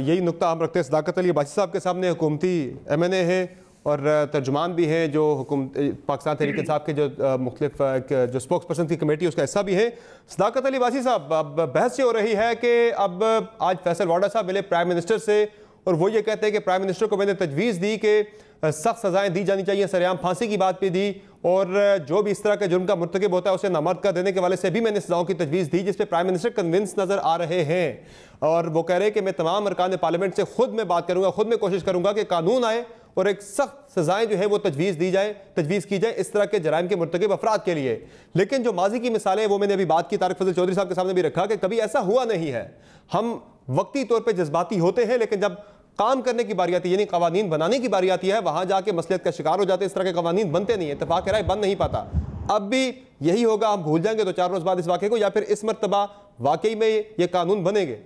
यही नुकता हम रखते हैं सदाकत अली अब्बासी साहब के सामने। हुकूमती MNA है और तर्जुमान भी हैं, जो पाकिस्तान तहरीक इंसाफ के जो मुख्तलिफ जो स्पोक्स पर्सन की कमेटी उसका हिस्सा भी है। सदाकत अली अब्बासी साहब, अब बहस ये हो रही है कि अब आज फैसल वाडा साहब मिले प्राइम मिनिस्टर से और वो ये कहते हैं कि प्राइम मिनिस्टर को मैंने तजवीज़ दी कि सख्त सजाएं दी जानी चाहिए, सरेआम फांसी की बात भी दी, और जो भी इस तरह के जुर्म का मुर्तकिब होता है उसे नामर्द कर देने के वाले से भी मैंने सजाओं की तजवीज़ दी, जिस पे प्राइम मिनिस्टर कन्विंस नज़र आ रहे हैं। और वो कह रहे हैं कि मैं तमाम अरकान पार्लियामेंट से खुद में बात करूंगा, खुद में कोशिश करूंगा कि कानून आए और एक सख्त सजाएं जो है वो तजवीज़ की जाए इस तरह के जराइम के मुर्तकिब अफराद के लिए। लेकिन जो माजी की मिसालें, वो मैंने अभी बात की, तारिक फजल चौधरी साहब के सामने भी रखा कि कभी ऐसा हुआ नहीं है। हम वक्ती तौर पर जज्बाती होते हैं, लेकिन जब काम करने की बारी आती है, यानी कवानीन बनाने की बारी आती है, वहां जाके मसलियत का शिकार हो जाते हैं। इस तरह के कवानीन बनते नहीं है, इत्तेफाक राय बन नहीं पाता। अब भी यही होगा, हम भूल जाएंगे 2-4 रोज बाद इस वाक़े को, या फिर इस मर्तबा वाकई में ये कानून बनेंगे?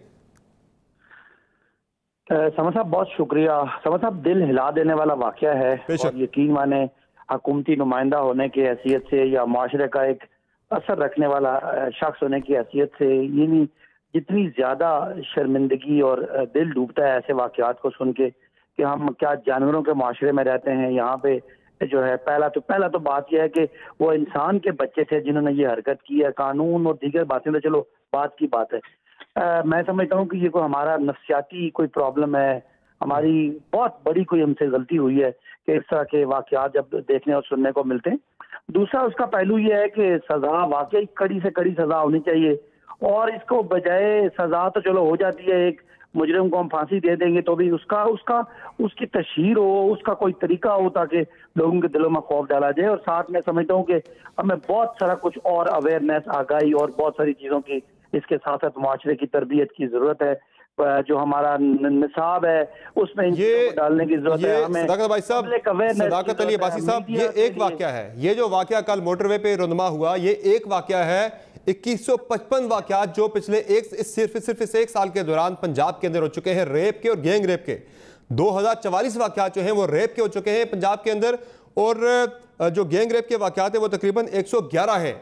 समर साहब बहुत शुक्रिया। समर साहब, दिल हिला देने वाला वाकया है, और यकीन माने हुकूमती नुमाइंदा होने की हैसियत से या माशरे का एक असर रखने वाला शख्स होने की हैसियत से, यानी जितनी ज्यादा शर्मिंदगी और दिल डूबता है ऐसे वाकयात को सुन के कि हम क्या जानवरों के माशरे में रहते हैं। यहाँ पे जो है पहला तो बात यह है कि वो इंसान के बच्चे थे जिन्होंने ये हरकत की है। कानून और दीगर बातें तो चलो बात की बात है। मैं समझता हूँ कि ये कोई हमारा नफ्सियाती कोई प्रॉब्लम है, हमारी बहुत बड़ी कोई हमसे गलती हुई है कि इस तरह के वाकयात जब देखने और सुनने को मिलते हैं। दूसरा उसका पहलू ये है कि सजा वाकई कड़ी से कड़ी सजा होनी चाहिए, और इसको बजाय सजा तो चलो हो जाती है, एक मुजरिम को हम फांसी दे देंगे तो भी उसकी तशहीर हो, उसका कोई तरीका हो ताकि लोगों के दिलों में खौफ डाला जाए। और साथ में समझता हूँ कि हमें बहुत सारा कुछ और अवेयरनेस, आगाही और बहुत सारी चीज़ों की इसके साथ साथ मुआशरे की तरबियत की ज़रूरत है। जो हमारा निसाब है उसमें ये डालने की जरूरत है हमें। सदाकत अली अब्बासी साहब, ये एक वाकया है, ये जो वाकया कल मोटरवे पे रुनमा हुआ, ये एक वाकया है। 2155 वाकयात जो पिछले सिर्फ इस एक साल के दौरान पंजाब के अंदर हो चुके हैं, रेप के और गैंग रेप के। 2044 वाकयात जो हैं वो रेप के हो चुके हैं पंजाब के अंदर, और जो गैंग रेप के वाकयात है वो तकरीबन 111 हैं।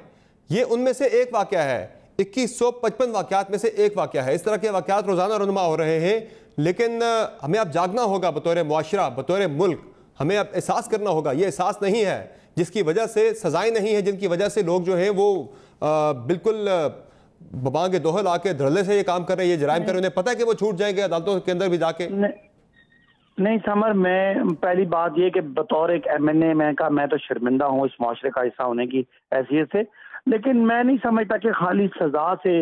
ये उनमें से एक वाकया है, 2155 वाकयात में से एक वाकया है। इस तरह के वाकयात रोजाना रुनमा हो रहे हैं, लेकिन हमें अब जागना होगा बतौर मुआशरा, बतौर मुल्क। हमें अब एहसास करना होगा, ये एहसास नहीं है जिसकी वजह से सजाएं नहीं है, जिनकी वजह से लोग जो हैं वो बिल्कुल बबांगे दोहल आके धड़ल्ले से ये काम कर रहे हैं, ये जराइम कर रहे हैं। उन्हें पता है कि वो छूट जाएंगे अदालतों के अंदर भी जाके। नहीं समर, मैं पहली बात ये कि बतौर एक MNA मैं तो शर्मिंदा हूँ इस माशरे का हिस्सा होने की हैसियत से, लेकिन मैं नहीं समझता कि खाली सजा से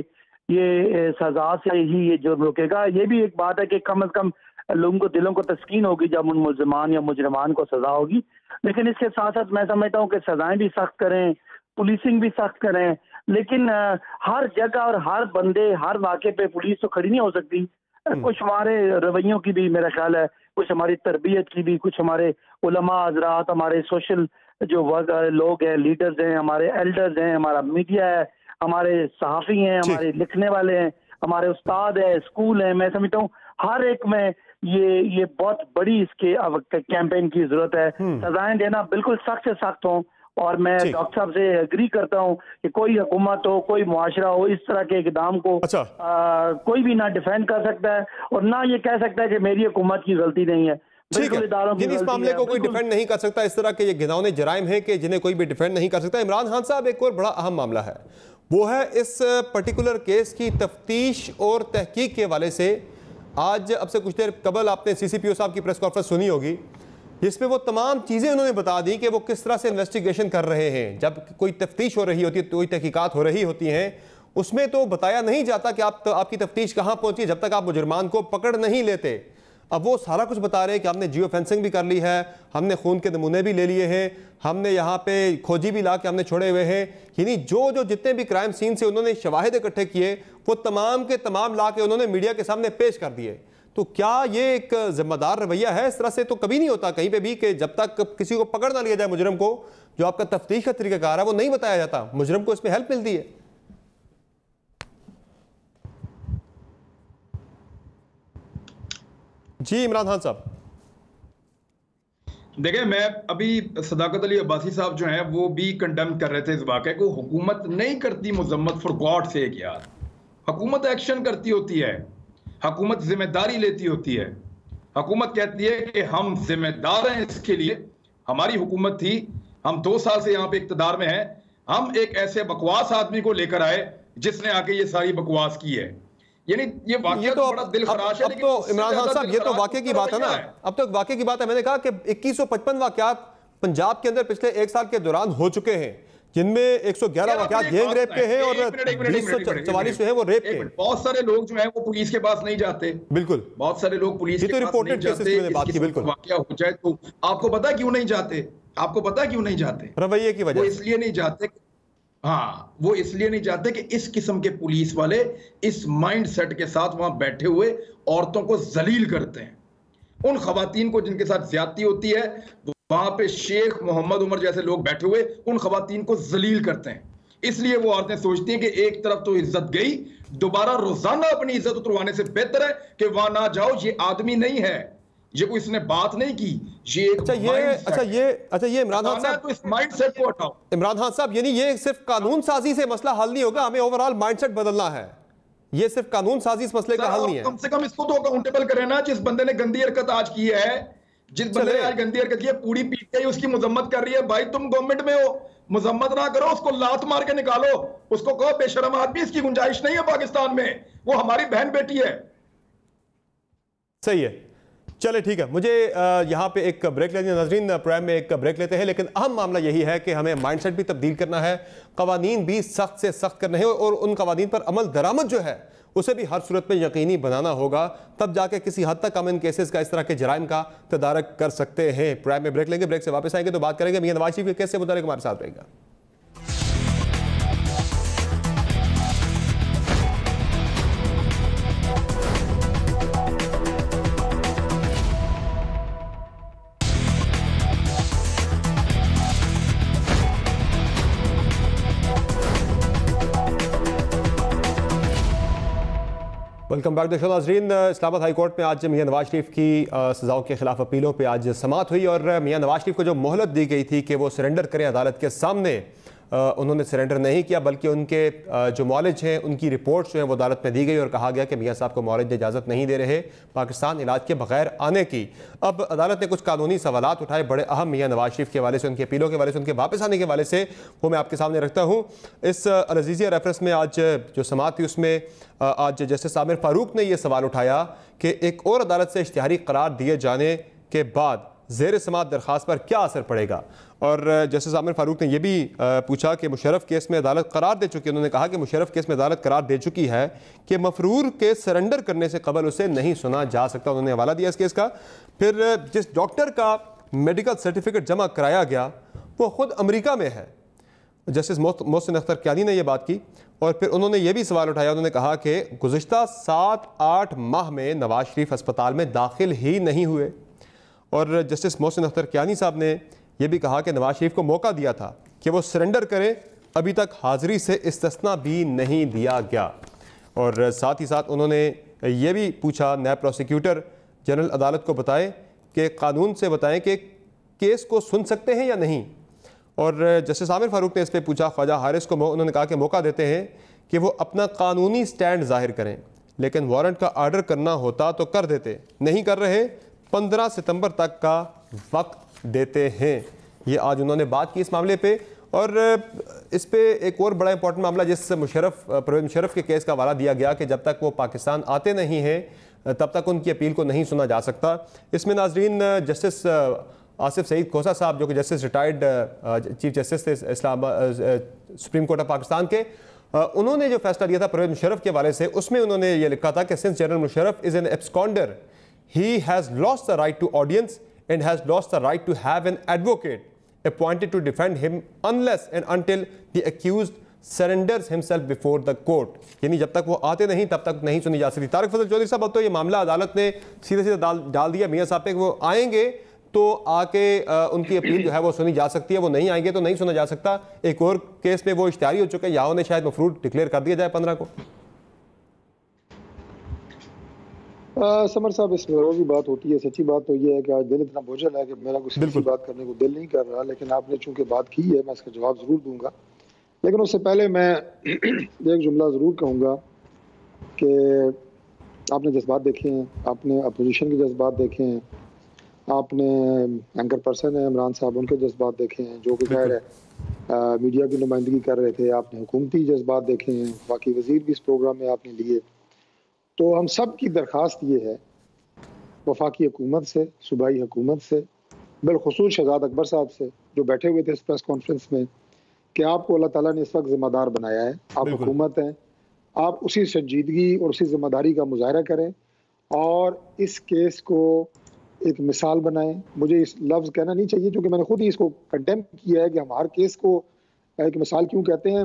ही ये जुर्म रुकेगा। ये भी एक बात है कि कम से कम लोगों को दिलों को तस्कीन होगी जब उन मुल्ज़िमान या मुजरिमान को सजा होगी। लेकिन इसके साथ साथ मैं समझता हूँ कि सजाएं भी सख्त करें, पुलिसिंग भी सख्त करें, लेकिन हर जगह और हर बंदे हर वाक़े पे पुलिस तो खड़ी नहीं हो सकती। कुछ हमारे रवैयों की भी मेरा ख्याल है, कुछ हमारी तरबियत की भी, कुछ हमारे उलमा हज़रात, हमारे सोशल जो लोग हैं, लीडर्स हैं, हमारे एल्डर्स हैं, हमारा मीडिया है, हमारे सहाफ़ी हैं, हमारे लिखने वाले हैं, हमारे उस्ताद हैं, स्कूल हैं। मैं समझता हूँ हर एक में ये बहुत बड़ी इसके कैंपेन की जरूरत है। सजाएं देना बिल्कुल सख्त से सख्त हों, और मैं डॉक्टर साहब से एग्री करता हूं कि कोई हुकूमत हो, कोई मुआशरा हो, इस तरह के इकदाम को कोई भी ना डिफेंड कर सकता है और ना ये कह सकता है कि मेरी हुकूमत की गलती नहीं है। ठीक है, जिन इस मामले को कोई डिफेंड नहीं कर सकता, इस तरह के ये घिनौने जराइम हैं कि जिन्हें कोई भी डिफेंड नहीं कर सकता। इमरान खान साहब, एक और बड़ा अहम मामला है, वो है इस पर्टिकुलर केस की तफ्तीश और तहकीक के हवाले से। आज अब से कुछ देर कबल आपने CCPO साहब की प्रेस कॉन्फ्रेंस सुनी होगी, जिसमें वो तमाम चीज़ें उन्होंने बता दी कि वो किस तरह से इन्वेस्टिगेशन कर रहे हैं। जब कोई तफ्तीश हो रही होती है, कोई तहकीकात हो रही होती हैं, उसमें तो बताया नहीं जाता कि आपकी तफ्तीश कहाँ पहुंची जब तक आप मुजरमान को पकड़ नहीं लेते। अब वो सारा कुछ बता रहे हैं कि हमने जियो फेंसिंग भी कर ली है, हमने खून के नमूने भी ले लिए हैं, हमने यहाँ पे खोजी भी ला के हमने छोड़े हुए हैं। यानी जो जितने भी क्राइम सीन से उन्होंने शवाहिद इकट्ठे किए, वो तमाम के तमाम ला के उन्होंने मीडिया के सामने पेश कर दिए। तो क्या ये एक जिम्मेदार रवैया है? इस तरह से तो कभी नहीं होता कहीं पे भी कि जब तक किसी को पकड़ ना लिया जाए, मुजरम को, जो आपका तफ्तीश का तरीकाकार है वो नहीं बताया जाता, मुजरम को इसमें हेल्प मिलती है। जी इमरान खान साहब। देखिए, मैं अभी सदाकत अली अब्बासी साहब जो हैं वो भी कंडेम कर रहे थे इस वाक़े को। हुकूमत नहीं करती मजम्मत, फॉर गॉड सेक यार, हुकूमत एक्शन करती होती है, हुकूमत जिम्मेदारी लेती होती है। हुकूमत कहती है कि हम जिम्मेदार हैं इसके लिए। हमारी हुकूमत थी, हम 2 साल से यहाँ पे इक़्तिदार में हैं, हम एक ऐसे बकवास आदमी को लेकर आए जिसने आके ये सारी बकवास की है। यानी ये वाकया तो बड़ा दिल खराश है। अब तो इमरान खान साहब, ये तो वाकई की बात है ना, अब तो वाकई की बात है। मैंने कहा कि 2155 वाकयात पंजाब के अंदर पिछले 1 साल के दौरान हो चुके हैं, जिनमें 111 वाकयात गैंग रेप के हैं और 244 जो है वो रेप के। बहुत सारे लोग जो हैं वो पुलिस के पास नहीं जाते। बिल्कुल, बहुत सारे लोग पुलिस के पास नहीं जाते। बात की बिल्कुल वाकया हो जाए तो आपको पता क्यों नहीं जाते? आपको पता क्यों नहीं जाते? रवैये की वजह। वो इसलिए नहीं जाते, हाँ, वो इसलिए नहीं जाते कि इस किस्म के पुलिस वाले इस माइंड सेट के साथ वहां बैठे हुए औरतों को जलील करते हैं। उन खवातीन को जिनके साथ ज्यादती होती है, वहां पे शेख मोहम्मद उमर जैसे लोग बैठे हुए उन खवातीन को जलील करते हैं। इसलिए वो औरतें सोचती हैं कि एक तरफ तो इज्जत गई, दोबारा रोजाना अपनी इज्जत उतरवाने से बेहतर है कि वहां ना जाओ, ये आदमी नहीं है, ये कोई इसने बात नहीं की, ये एक ये इमरान खान साहब, तो इस माइंडसेट को हटाओ। इमरान खान साहब, यानी ये सिर्फ कानून साजी से मसला हल नहीं होगा, हमें ओवरऑल माइंडसेट बदलना है। ये सिर्फ कानून साजी इस मसले का हल नहीं है। कम से कम इसको तो अकाउंटेबल करें ना। जिस बंदे ने गंदी हरकत आज की है, जिस बंदे ने आज गंदी हरकत की है, पूरी पीटीआई उसकी मजम्मत कर रही है। भाई तुम गवर्नमेंट में हो, मजम्मत ना करो, उसको लात मार के निकालो, उसको कहो बेशरम आदमी, इसकी गुंजाइश नहीं है पाकिस्तान में, वो हमारी बहन बेटी है। सही है, चले ठीक है। मुझे यहाँ पे एक ब्रेक लेते हैं नाज़रीन, प्रोग्राम में एक ब्रेक लेते हैं, लेकिन अहम मामला यही है कि हमें माइंडसेट भी तब्दील करना है, कवानीन भी सख्त से सख्त करने हैं और उन कवानीन पर अमल दरामद जो है उसे भी हर सूरत में यकीनी बनाना होगा, तब जाके किसी हद तक हम इन केसेस का, इस तरह के जराइम का तदारक कर सकते हैं। प्रोग्राम में ब्रेक लेंगे, ब्रेक से वापस आएंगे तो बात करेंगे मियां नवाज शरीफ के केस से मुताल्लिक। हमारे साथ रहेगा। वेलकम बैक द शो नाज़रीन। इस्लामाबाद हाई कोर्ट में आज मियां नवाज शरीफ की सज़ाओं के खिलाफ अपीलों पे आज समाअत हुई और मियां नवाज शरीफ को जो मोहलत दी गई थी कि वो सरेंडर करें अदालत के सामने, उन्होंने सरेंडर नहीं किया, बल्कि उनके जो मौलिज हैं उनकी रिपोर्ट्स जो हैं वो अदालत में दी गई और कहा गया कि मियां साहब को मौलिज इजाज़त नहीं दे रहे पाकिस्तान इलाज के बगैर आने की। अब अदालत ने कुछ कानूनी सवालात उठाए बड़े अहम मियां नवाज शरीफ के हवाले से, उनकी अपीलों के हवाले से, उनके वापस आने के हवाले से, वो मैं आपके सामने रखता हूँ। इस अल-अज़ीज़िया रेफरेंस में आज जो समाअत थी उसमें आज जस्टिस आमिर फारूक ने यह सवाल उठाया कि एक और अदालत से इश्तिहारी करार दिए जाने के बाद ज़ेर समाअत दरख्वास्त पर क्या असर पड़ेगा। और जस्टिस आमिर फारूक ने यह भी पूछा कि मुशर्रफ केस में अदालत करार दे चुकी है। उन्होंने कहा कि मुशर्रफ केस में अदालत करार दे चुकी है कि मफरूर के सरेंडर करने से कबल उसे नहीं सुना जा सकता। उन्होंने हवाला दिया इस केस का। फिर जिस डॉक्टर का मेडिकल सर्टिफिकेट जमा कराया गया वो ख़ुद अमरीका में है। जस्टिस मोहसिन अख्तर क्यानी ने यह बात की और फिर उन्होंने ये भी सवाल उठाया। उन्होंने कहा कि गुज़िश्ता 7-8 माह में नवाज शरीफ अस्पताल में दाखिल ही नहीं हुए। और जस्टिस मोहसिन अख्तर क्यानी साहब ने यह भी कहा कि नवाज शरीफ को मौका दिया था कि वो सरेंडर करें, अभी तक हाज़िरी से इस्तिस्ना भी नहीं दिया गया। और साथ ही साथ उन्होंने ये भी पूछा, नैब प्रोसिक्यूटर जनरल अदालत को बताएं कि कानून से बताएं कि केस को सुन सकते हैं या नहीं। और जस्टिस आमिर फारूक ने इस पर पूछा ख्वाजा हारिस को, उन्होंने कहा कि मौका देते हैं कि वो अपना कानूनी स्टैंड जाहिर करें, लेकिन वारंट का आर्डर करना होता तो कर देते, नहीं कर रहे, 15 सितंबर तक का वक्त देते हैं। ये आज उन्होंने बात की इस मामले पे। और इस पे एक और बड़ा इंपॉर्टेंट मामला जिस परवेज़ मुशर्रफ के केस का हवाला दिया गया कि जब तक वो पाकिस्तान आते नहीं हैं तब तक उनकी अपील को नहीं सुना जा सकता। इसमें नाजरीन जस्टिस आसिफ सईद खोसा साहब, जो कि जस्टिस रिटायर्ड चीफ जस्टिस थे सुप्रीम कोर्ट ऑफ पाकिस्तान के, उन्होंने जो फैसला दिया था परवेज़ मुशर्रफ के हवाले से, उसमें उन्होंने ये लिखा था कि since general Musharraf is an absconder, he has lost the right to audience and has lost the right to have an advocate appointed to defend him unless and until the accused surrenders himself before the court। यानी जब तक वो आते नहीं तब तक नहीं सुनी जा सकती। तारिक फजल चौधरी साहब, अब तो ये मामला अदालत ने सीधे सीधे डाल दिया मियां साहब पे कि वो आएंगे तो आके उनकी अपील जो है वो सुनी जा सकती है, वो नहीं आएंगे तो नहीं सुना जा सकता। एक और केस में वो इश्तिहारी हो चुके हैं, यहाँ ने शायद मफरूद डिक्लेयर कर दिया जाए 15 को। समर साहब, इसमें रोज़ी बात होती है। सच्ची बात तो ये है कि आज दिल इतना बोझल है कि मेरा कुछ ऐसी बात करने को दिल नहीं कर रहा, लेकिन आपने चूंकि बात की है मैं इसका जवाब ज़रूर दूंगा। लेकिन उससे पहले मैं एक जुमला ज़रूर कहूँगा कि आपने जज्बात देखे हैं, आपने अपोजिशन के जज्बात देखे हैं, आपने एंकर पर्सन है इमरान साहब, उनके जज्बात देखे हैं जो कि ज़ाहिर है मीडिया की नुमाइंदगी कर रहे थे, आपने हुकूमती जज्बात देखे हैं, बाकी वज़ीर भी इस प्रोग्राम में आपने लिए। तो हम सब की दरख्वास्त ये है वफाकी हुकूमत से, सूबाई हुकूमत से, बिलखुसूस शहजाद अकबर साहब से जो बैठे हुए थे इस प्रेस कॉन्फ्रेंस में, कि आपको अल्लाह ताला ने इस वक्त ज़िम्मेदार बनाया है, आप हुकूमत हैं, आप उसी संजीदगी और उसी ज़िम्मेदारी का मुजाहरा करें और इस केस को एक मिसाल बनाएं। मुझे इस लफ्ज़ कहना नहीं चाहिए क्योंकि मैंने खुद ही इसको कंडेम किया है कि हम हर केस को एक मिसाल क्यों कहते हैं।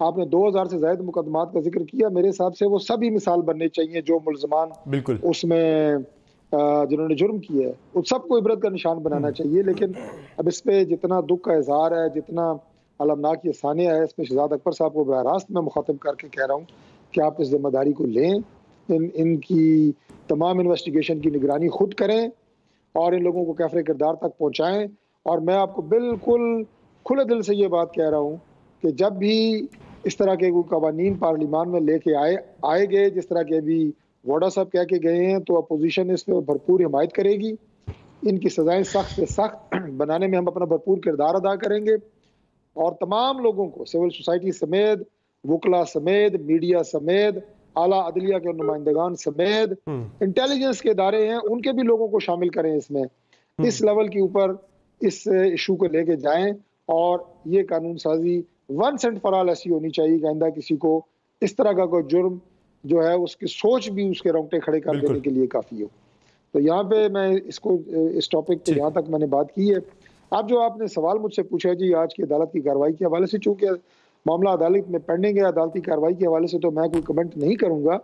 आपने 2000 से ज़ायद मुकदमात का जिक्र किया, मेरे हिसाब से वो सभी मिसाल बनने चाहिए जो मुल्ज़मान उसमें जिन्होंने जुर्म किया है, उन सबको इबरत का निशान बनाना चाहिए। लेकिन अब इस पर जितना दुख का इजहार है, जितना अलमनाक ये सानिया है, इसमें शहजाद अकबर साहब को बराह रास्त मैं मुखातिब करके कह रहा हूँ कि आप इस जिम्मेदारी को लें, इनकी तमाम इन्वेस्टिगेशन की निगरानी खुद करें और इन लोगों को कैफरे किरदार तक पहुँचाएँ। और मैं आपको बिल्कुल खुले दिल से ये बात कह रहा हूँ कि जब भी इस तरह के कवानीन पार्लिमान में लेके आएंगे जिस तरह के अभी वाडा साहब कह के गए हैं, तो अपोजिशन इस पर भरपूर हिमायत करेगी। इनकी सजाएं सख्त से सख्त बनाने में हम अपना भरपूर किरदार अदा करेंगे और तमाम लोगों को, सिविल सोसाइटी समेत, वकला समेत, मीडिया समेत, आला अदलिया के नुमाइंदगान समेत, इंटेलिजेंस के इदारे हैं, उनके भी लोगों को शामिल करें इसमें। इस लेवल के ऊपर इस इशू को लेके जाएं और ये कानून साजी वंस एंड फॉर ऑल ऐसी होनी चाहिए कि आइंदा किसी को इस तरह का कोई जुर्म जो है उसकी सोच भी उसके रोंगटे खड़े कर देने के लिए काफ़ी हो। तो यहाँ पे मैं इसको इस टॉपिक पे यहाँ तक मैंने बात की है। आप जो आपने सवाल मुझसे पूछा है जी आज की अदालत की कार्रवाई के हवाले से, चूँकि मामला अदालत में पेंडिंग है, अदालती कार्रवाई के हवाले से तो मैं कोई कमेंट नहीं करूँगा।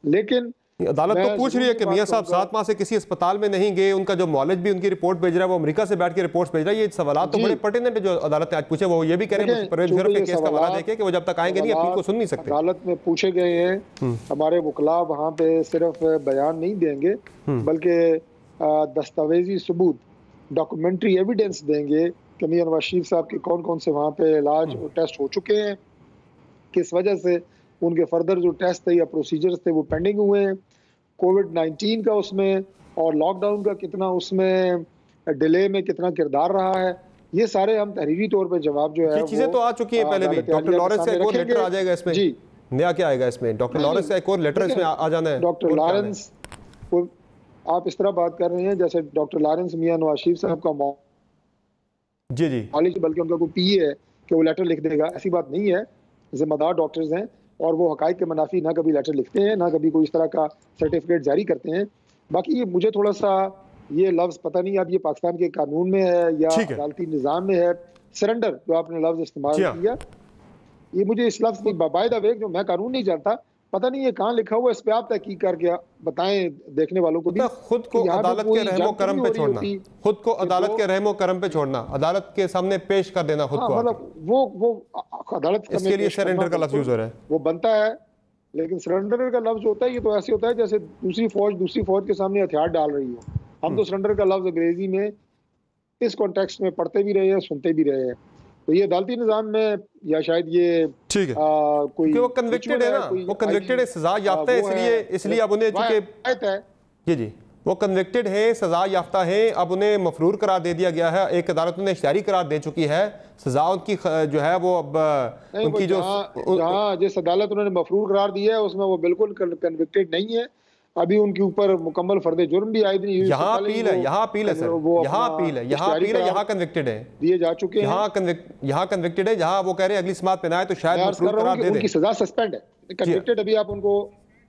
लेकिन अदालत तो पूछ रही है कि मियां साहब 7 माह से किसी अस्पताल में नहीं गए, उनका जो मॉलेज भी उनकी रिपोर्ट भेज रहा है, वो अमेरिका से बैठ के रिपोर्ट्स भेज रहा है। ये सवाल तो बड़े पर्टिनेंट है जो अदालत ने आज पूछे। वो ये भी कह रहे हैं परवेज़ मुशर्रफ के केस का हवाला देके कि वो जब तक आएंगे नहीं अपील को सुन नहीं सकते। अदालत में पूछे गए हैं, हमारे वकला वहाँ पे सिर्फ बयान नहीं देंगे बल्कि दस्तावेजी सबूत, डॉक्यूमेंट्री एविडेंस देंगे कि मियां नवाज शरीफ साहब के कौन कौन से वहाँ पे इलाज और टेस्ट हो चुके हैं, किस वजह से उनके फर्दर जो टेस्ट थे या प्रोसीजर्स थे वो पेंडिंग हुए हैं, कोविड-19 का उसमें और लॉकडाउन का कितना उसमें डिले में कितना किरदार रहा है, ये सारे हम तहरीरी तौर पे जवाब जो है चीजें तो आ चुकी हैं पहले भी। डॉक्टर लॉरेंस का एक और लेटर आ जाएगा इसमें जी, नया क्या आएगा इसमें? डॉक्टर लॉरेंस का एक और लेटर इसमें आ जाना है। डॉक्टर लॉरेंस को आप इस तरह बात कर रहे हैं जैसे डॉक्टर लॉरेंस मियां नवाज शरीफ साहब का जी बल्कि उनका कोई पीए है कि वो लेटर लिख देगा, ऐसी बात नहीं है। जिम्मेदार डॉक्टर्स हैं और वो हकाइक के मुनाफी ना कभी लेटर लिखते हैं ना कभी कोई इस तरह का सर्टिफिकेट जारी करते हैं। बाकी ये मुझे थोड़ा सा ये लफ्ज़ पता नहीं अब ये पाकिस्तान के कानून में है या अदालती निज़ाम में है, सरेंडर जो आपने लफ्ज़ इस्तेमाल किया, ये मुझे इस लफ्ज़ की बाय द वे जो मैं कानून नहीं जानता, पता नहीं ये कहाँ लिखा हुआ, इस पे आप तहकीक करके बताएं देखने वालों को भी। खुद को अदालत के रहमो करम पे छोड़ना, खुद को अदालत के रहमो करम पे छोड़ना, अदालत के सामने पेश कर देना खुद को। मतलब वो अदालत इसके लिए सरेंडर का लफ्ज़ यूज़ हो रहा है, वो बनता है लेकिन सरेंडर का लफ्ज होता है, ये तो ऐसे होता है जैसे दूसरी फौज के सामने हथियार डाल रही हो। हम तो सरेंडर का लफ्ज अंग्रेजी में इस कॉन्टेक्स्ट में पढ़ते भी रहे हैं, सुनते भी रहे हैं। तो ये अदालती निज़ाम में या शायद ये ठीक है कोई वो कन्विक्टेड है ना, वो कन्विक्टेड है, सजा याफ्ता है, इसलिए अब उन्हें जी वो कन्विक्टेड है, सजा याफ्ता है, अब उन्हें मफरूर करार दे दिया गया है। एक अदालत ने इख्तियारी करार दे चुकी है, सजा उनकी जो है वो अब उनकी जो जहाँ जिस अदालत उन्होंने मफरूर करार दिया है उसमें वो बिल्कुल कन्विक्टेड नहीं है। अभी उनके ऊपर मुकम्मल फर्द जुर्म भी आयद नहीं। यहाँ अपील है, यहाँ अपील है सर, यहाँ अपील है, यहाँ अपील है, यहाँ कन्विक्टेड है, दिए जा चुके हैं, यहाँ कन्विक्टेड है। जहाँ वो कह रहे हैं अगली समात पे ना आए तो शायद मफरूर करार दे दें। उनकी सजा सस्पेंड है, कन्विक्टेड अभी आप उनको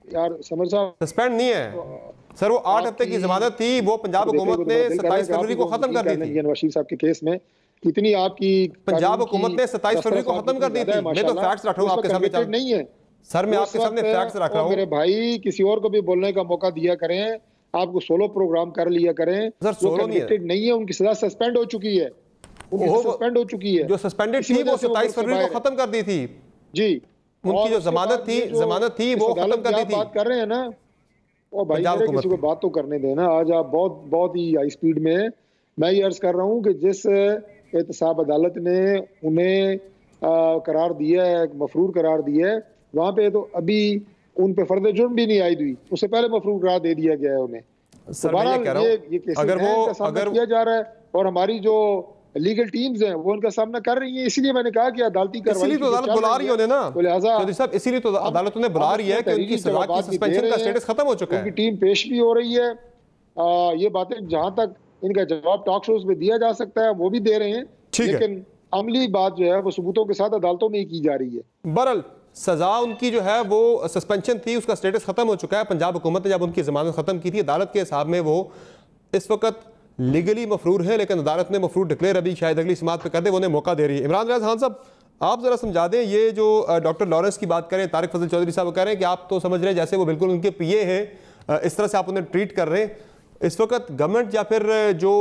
यार समर साहब सस्पेंड नहीं है सर, वो 8 हफ्ते की जमानत थी, वो पंजाब हुकूमत ने 27 फरवरी को खत्म कर दी थी। नवाज साहब के केस में कितनी आपकी पंजाब हुकूमत ने 27 फरवरी को खत्म कर दी थी। मैं तो फैक्ट्स रख रहा हूँ आपके सामने, नहीं है सर मैं आपके सामने फैक्ट्स रख रहा हूँ। मेरे भाई किसी और को भी बोलने का मौका दिया करें, आपको सोलो प्रोग्राम कर लिया करें। सर सोलो नहीं है, उनकी सजा सस्पेंड हो चुकी है, सस्पेंड हो चुकी है। जो सस्पेंडेड थी वो 27 फरवरी को खत्म कर दी थी जी, उनकी जो जमानत थी वो खत्म कर दी थी। बात कर रहे हैं ना और भाई किसी को बात तो करने देना। आज आप बहुत ही हाई स्पीड में, मैं ये अर्ज कर रहा हूँ कि जिस एहतसाब अदालत ने उन्हें करार दिया है, मफरूर करार दिया है, वहाँ पे तो अभी उन पे फर्द जुर्म भी नहीं आयद हुई, उससे पहले मफरूर करार दे दिया गया है उन्हें। ये केसेस का सामना किया जा रहा है और हमारी जो लीगल टीम्स हैं वो उनका सामना कर रही हैं। इसलिए मैंने कहा कि अदालती कार्रवाई इसीलिए तो अदालत बुला रही है ना, तो लिहाजा साहब इसीलिए तो अदालत ने बुला रही है कि उनकी सजा की सस्पेंशन का स्टेटस खत्म हो चुका है। उनकी टीम पेश भी हो रही है। ये बातें जहां तक इनका जवाब टॉक शोज में दिया जा सकता है वो भी दे रहे हैं, लेकिन अमली बात जो है वो सबूतों के साथ अदालतों में ही की जा रही है। बहरहाल सजा उनकी जो है वो सस्पेंशन थी, उसका स्टेटस खत्म हो चुका है। पंजाब हुकूमत ने जब उनकी जमानत खत्म की थी अदालत के हिसाब में वो इस वक्त लीगली मफरूर है, लेकिन अदालत ने मफरूर डिक्लेयर अभी शायद अगली समात पे कर दे, वो उन्हें मौका दे रही है। इमरान रियाज खान साहब आप जरा समझा दें, ये जो डॉक्टर लॉरेंस की बात करें, तारिक फजल चौधरी साहब कह रहे हैं कि आप तो समझ रहे हैं जैसे वो बिल्कुल उनके पीए हैं, इस तरह से आप उन्हें ट्रीट कर रहे हैं। इस वक्त गवर्नमेंट या फिर जो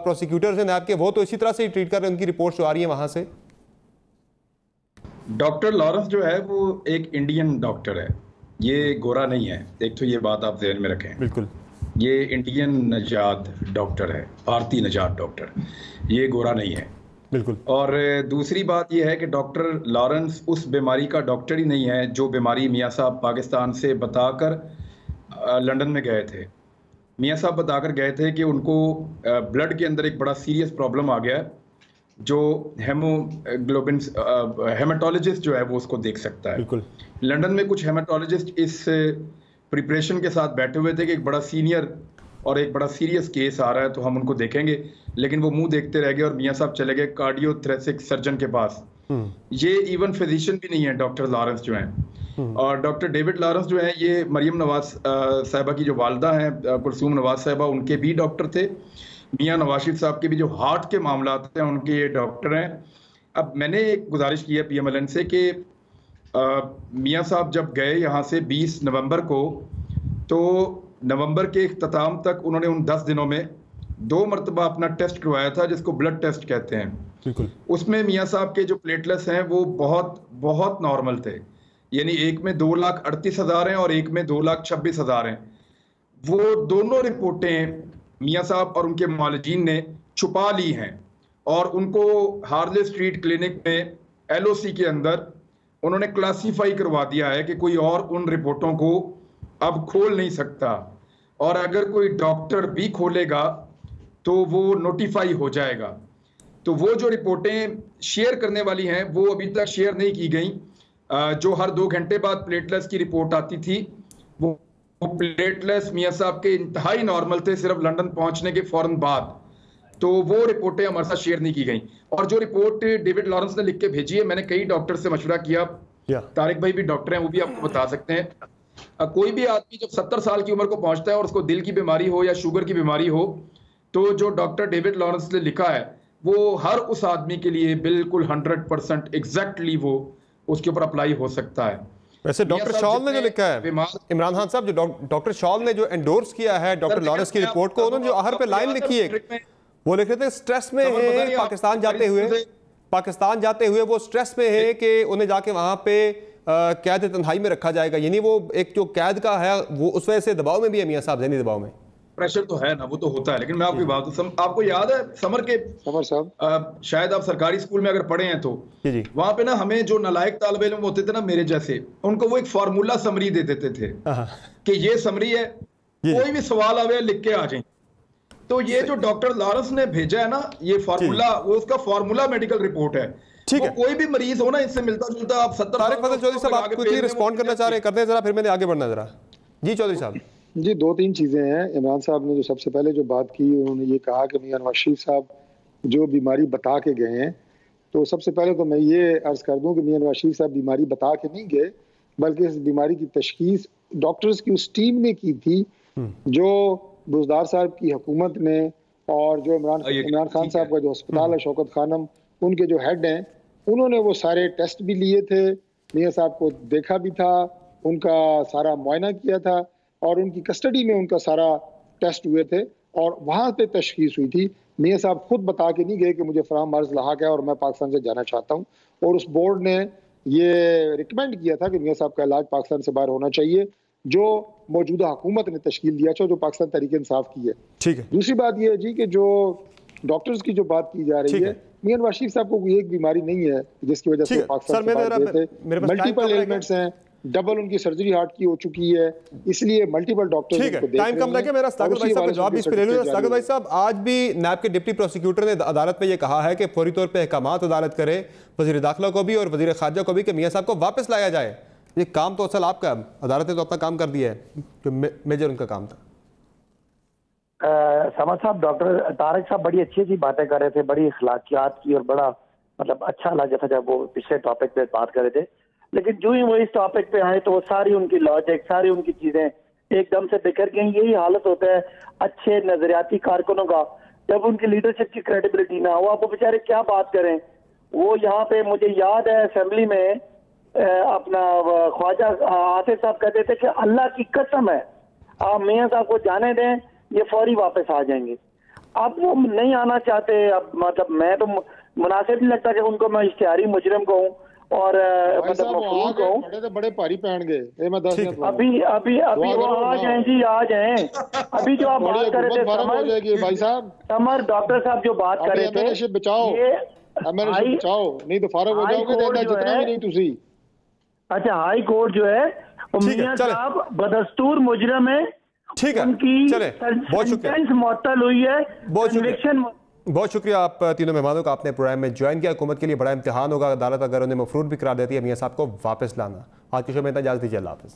प्रोसिक्यूटर्स हैं नैब के वो तो इसी तरह से ही ट्रीट कर रहे हैं, उनकी रिपोर्ट जो आ रही है वहां से। डॉक्टर लॉरेंस जो है वो एक इंडियन डॉक्टर है, ये गोरा नहीं है, एक तो ये बात आप ध्यान में रखें। बिल्कुल ये इंडियन नजात डॉक्टर है, भारतीय नजात डॉक्टर, ये गोरा नहीं है बिल्कुल। और दूसरी बात यह है कि डॉक्टर लॉरेंस उस बीमारी का डॉक्टर ही नहीं है जो बीमारी मियाँ साहब पाकिस्तान से बताकर लंदन में गए थे। मियाँ साहब बताकर गए थे कि उनको ब्लड के अंदर एक बड़ा सीरियस प्रॉब्लम आ गया है, जो हेमोग्लोबिन हेमाटोलॉजिस्ट जो है वो उसको देख सकता है। बिल्कुल। लंदन में कुछ हेमाटोलॉजिस्ट इस प्रिपरेशन के साथ बैठे हुए थे कि एक बड़ा सीनियर और एक बड़ा सीरियस केस आ रहा है तो हम उनको देखेंगे, लेकिन वो मुंह देखते रह गए और मियाँ साहब चले गए कार्डियोथोरेसिक सर्जन के पास। ये इवन फिजिशियन भी नहीं है डॉक्टर लॉरेंस जो हैं। और डॉक्टर डेविड लॉरेंस जो है ये मरियम नवाज साहिबा की जो वालदा हैं कुलसूम नवाज साहिबा, उनके भी डॉक्टर थे। मियाँ नवाज शरीफ साहब के भी जो हार्ट के मामलात हैं उनके ये डॉक्टर हैं। अब मैंने एक गुजारिश की है PMLN से कि मियाँ साहब जब गए यहाँ से 20 नवंबर को, तो नवंबर के इख्तिताम तक उन्होंने उन 10 दिनों में 2 मरतबा अपना टेस्ट करवाया था जिसको ब्लड टेस्ट कहते हैं। बिल्कुल। उसमें मियाँ साहब के जो प्लेटलेट्स हैं वो बहुत बहुत नॉर्मल थे, यानी एक में 2,38,000 हैं और एक में 2,26,000 हैं। वो दोनों रिपोर्टें मियाँ साहब और उनके मुआलिजीन ने छुपा ली हैं और उनको हार्ले स्ट्रीट क्लिनिक में LOC के अंदर उन्होंने क्लासीफाई करवा दिया है कि कोई और उन रिपोर्टों को अब खोल नहीं सकता, और अगर कोई डॉक्टर भी खोलेगा तो वो नोटिफाई हो जाएगा। तो वो जो रिपोर्टें शेयर करने वाली हैं वो अभी तक शेयर नहीं की गई। जो हर 2 घंटे बाद प्लेटलेट्स की रिपोर्ट आती थी वो प्लेटलेट्स मियाँ साहब के इंतहाई नॉर्मल थे सिर्फ लंदन पहुंचने के फौरन बाद, तो वो रिपोर्टें हमारे साथ शेयर नहीं की गई। और जो रिपोर्ट डेविड लॉरेंस ने लिख के भेजी है, मैंने कई डॉक्टर से मशवरा किया, तारिक भाई भी डॉक्टर हैं वो भी आपको बता सकते हैं। कोई भी आदमी जब 70 साल की उम्र को पहुंचता है और उसको दिल की बीमारी हो या शुगर की बीमारी हो, तो जो डॉक्टर डेविड लॉरेंस ने लिखा है वो हर उस आदमी के लिए बिल्कुल 100% एग्जैक्टली वो उसके ऊपर अप्लाई हो सकता है। वैसे डॉक्टर शॉल ने जो लिखा है, इमरान खान साहब, जो डॉक्टर शॉल ने जो एंडोर्स किया है डॉक्टर लॉरेंस की रिपोर्ट को, उन्होंने जो आहर पे लाइन लिखी है वो लिख रहे थे स्ट्रेस में है पाकिस्तान जाते हुए वो स्ट्रेस में है कि उन्हें जाके वहां पे कैद तन्हाई में रखा जाएगा, यानी वो एक जो कैद का है वो उस वजह से दबाव में भी है मियां साहब, ज़हनी दबाव में? प्रेशर तो है ना, वो तो होता है, लेकिन मैं आपकी बात आपको याद है समर साहब, शायद आप सरकारी स्कूल में अगर पढ़े हैं तो वहां पे ना हमें जो नालायक तालिब इल्म होते थे ना मेरे जैसे, उनको वो एक फार्मूला समरी दे देते थे कि ये समरी है, कोई भी सवाल आवे लिख के आ जाए। तो ये जो डॉक्टर लॉरेंस ने भेजा है ना ये फार्मूला, वो उसका फार्मूला मेडिकल रिपोर्ट है। ठीक है, कोई भी मरीज हो ना इससे मिलता जुलता, आप 70 तारिक फजल चौधरी साहब आप क्विकली रिस्पॉन्ड करना चाह रहे हैं, करते हैं जरा, फिर मैंने आगे बढ़ना जरा। जी चौधरी साहब। जी, 2-3 चीज़ें हैं। इमरान साहब ने जो सबसे पहले जो बात की, उन्होंने ये कहा कि मियां नवाज शरीफ साहब जो बीमारी बता के गए हैं, तो सबसे पहले तो मैं ये अर्ज़ कर दूं कि मियां नवाज शरीफ साहब बीमारी बता के नहीं गए, बल्कि इस बीमारी की तशखीस डॉक्टर्स की उस टीम ने की थी जो बुज़दार साहब की हुकूमत ने, और जो इमरान खान साहब का जो अस्पताल है शौकत खानम, उनके जो हेड हैं, उन्होंने वो सारे टेस्ट भी लिए थे, मियां साहब को देखा भी था, उनका सारा मुआयना किया था और उनकी कस्टडी में उनका सारा टेस्ट हुए थे और वहाँ पे तशखीस हुई थी। मियां साहब खुद बता के नहीं गए कि मुझे फराम मर्ज लाहक है और मैं पाकिस्तान से जाना चाहता हूँ, और उस बोर्ड ने ये रिकमेंड किया था कि मियां साहब का इलाज पाकिस्तान से बाहर होना चाहिए, जो मौजूदा हुकूमत ने तश्कील दिया था, जो पाकिस्तान तहरीक इंसाफ की है। ठीक है। दूसरी बात यह है जी कि जो डॉक्टर्स की जो बात की जा रही है, मियां नवाज शरीफ साहब को कोई एक बीमारी नहीं है जिसकी वजह से पाकिस्तान से बाहर गए थे। मल्टीपल एलिमेंट्स हैं, डबल उनकी सर्जरी हार्ट की हो चुकी है, इसलिए मल्टीपल डॉक्टर्स उनको देख रहे हैं। टाइम कम लगे, मेरा सागर भाई साहब जवाब भी इस पे ले लूं। सागर भाई साहब, आज भी नैब के डिप्टी प्रोसिक्यूटर ने अदालत में ये कहा है कि फौरी तौर पे अहकामात अदालत करे, वजीर दाखिला को भी और वजीर खारजा को भी, कि मियां साहब को वापस लाया जाए। ये काम तो असल आपका, अदालत ने तो अपना काम कर दिया है, जो मेजर उनका काम था। समर साहब, डॉक्टर तारिक साहब बड़ी अच्छी बातें कर रहे थे, बड़ी अखलाकियात की, और बड़ा मतलब अच्छा लगा था जब वो पिछले टॉपिक पे बात कर रहे थे, लेकिन जो ही वो इस टॉपिक पे आए तो वो सारी उनकी लॉजिक, सारी उनकी चीजें एकदम से बिखर गई। यही हालत होता है अच्छे नजरियाती कारकुनों का, जब उनकी लीडरशिप की क्रेडिबिलिटी ना हो, आप वो बेचारे क्या बात करें। वो यहाँ पे मुझे याद है असेंबली में अपना ख्वाजा आसिफ साहब कहते थे कि अल्लाह की कसम है आप मियां साहब को जाने दें, ये फौरी वापस आ जाएंगे। अब वो नहीं आना चाहते। अब मतलब मैं तो मुनासिब नहीं लगता कि उनको मैं इश्तिहारी मुजरिम कहूँ और मतलब बड़े भारी पहन गए। अभी वो आ जाए जी, आ जाए। अभी जो आप बात कर रहे थे भाई साहब, समर डॉक्टर साहब जो बात कर रहे थे, बचाओ नहीं तो फारग हो जाओगे जितना भी नहीं तुसी। अच्छा, हाई कोर्ट जो है मियां साहब बदस्तूर मुजरिम है, ठीक है, उनकी बहुत शुक्रिया, मुअत्तल हुई है, बहुत शुक्रिया आप तीनों मेहमानों का, आपने प्रोग्राम में ज्वाइन किया। हुकूमत के लिए बड़ा इम्तिहान होगा, अदालत अगर उन्हें मफरूर भी करार देती है मियां साहब को वापस लाना। आज की शो में इतना इजाजत दीजिए, अल्लाह हाफ़िज़।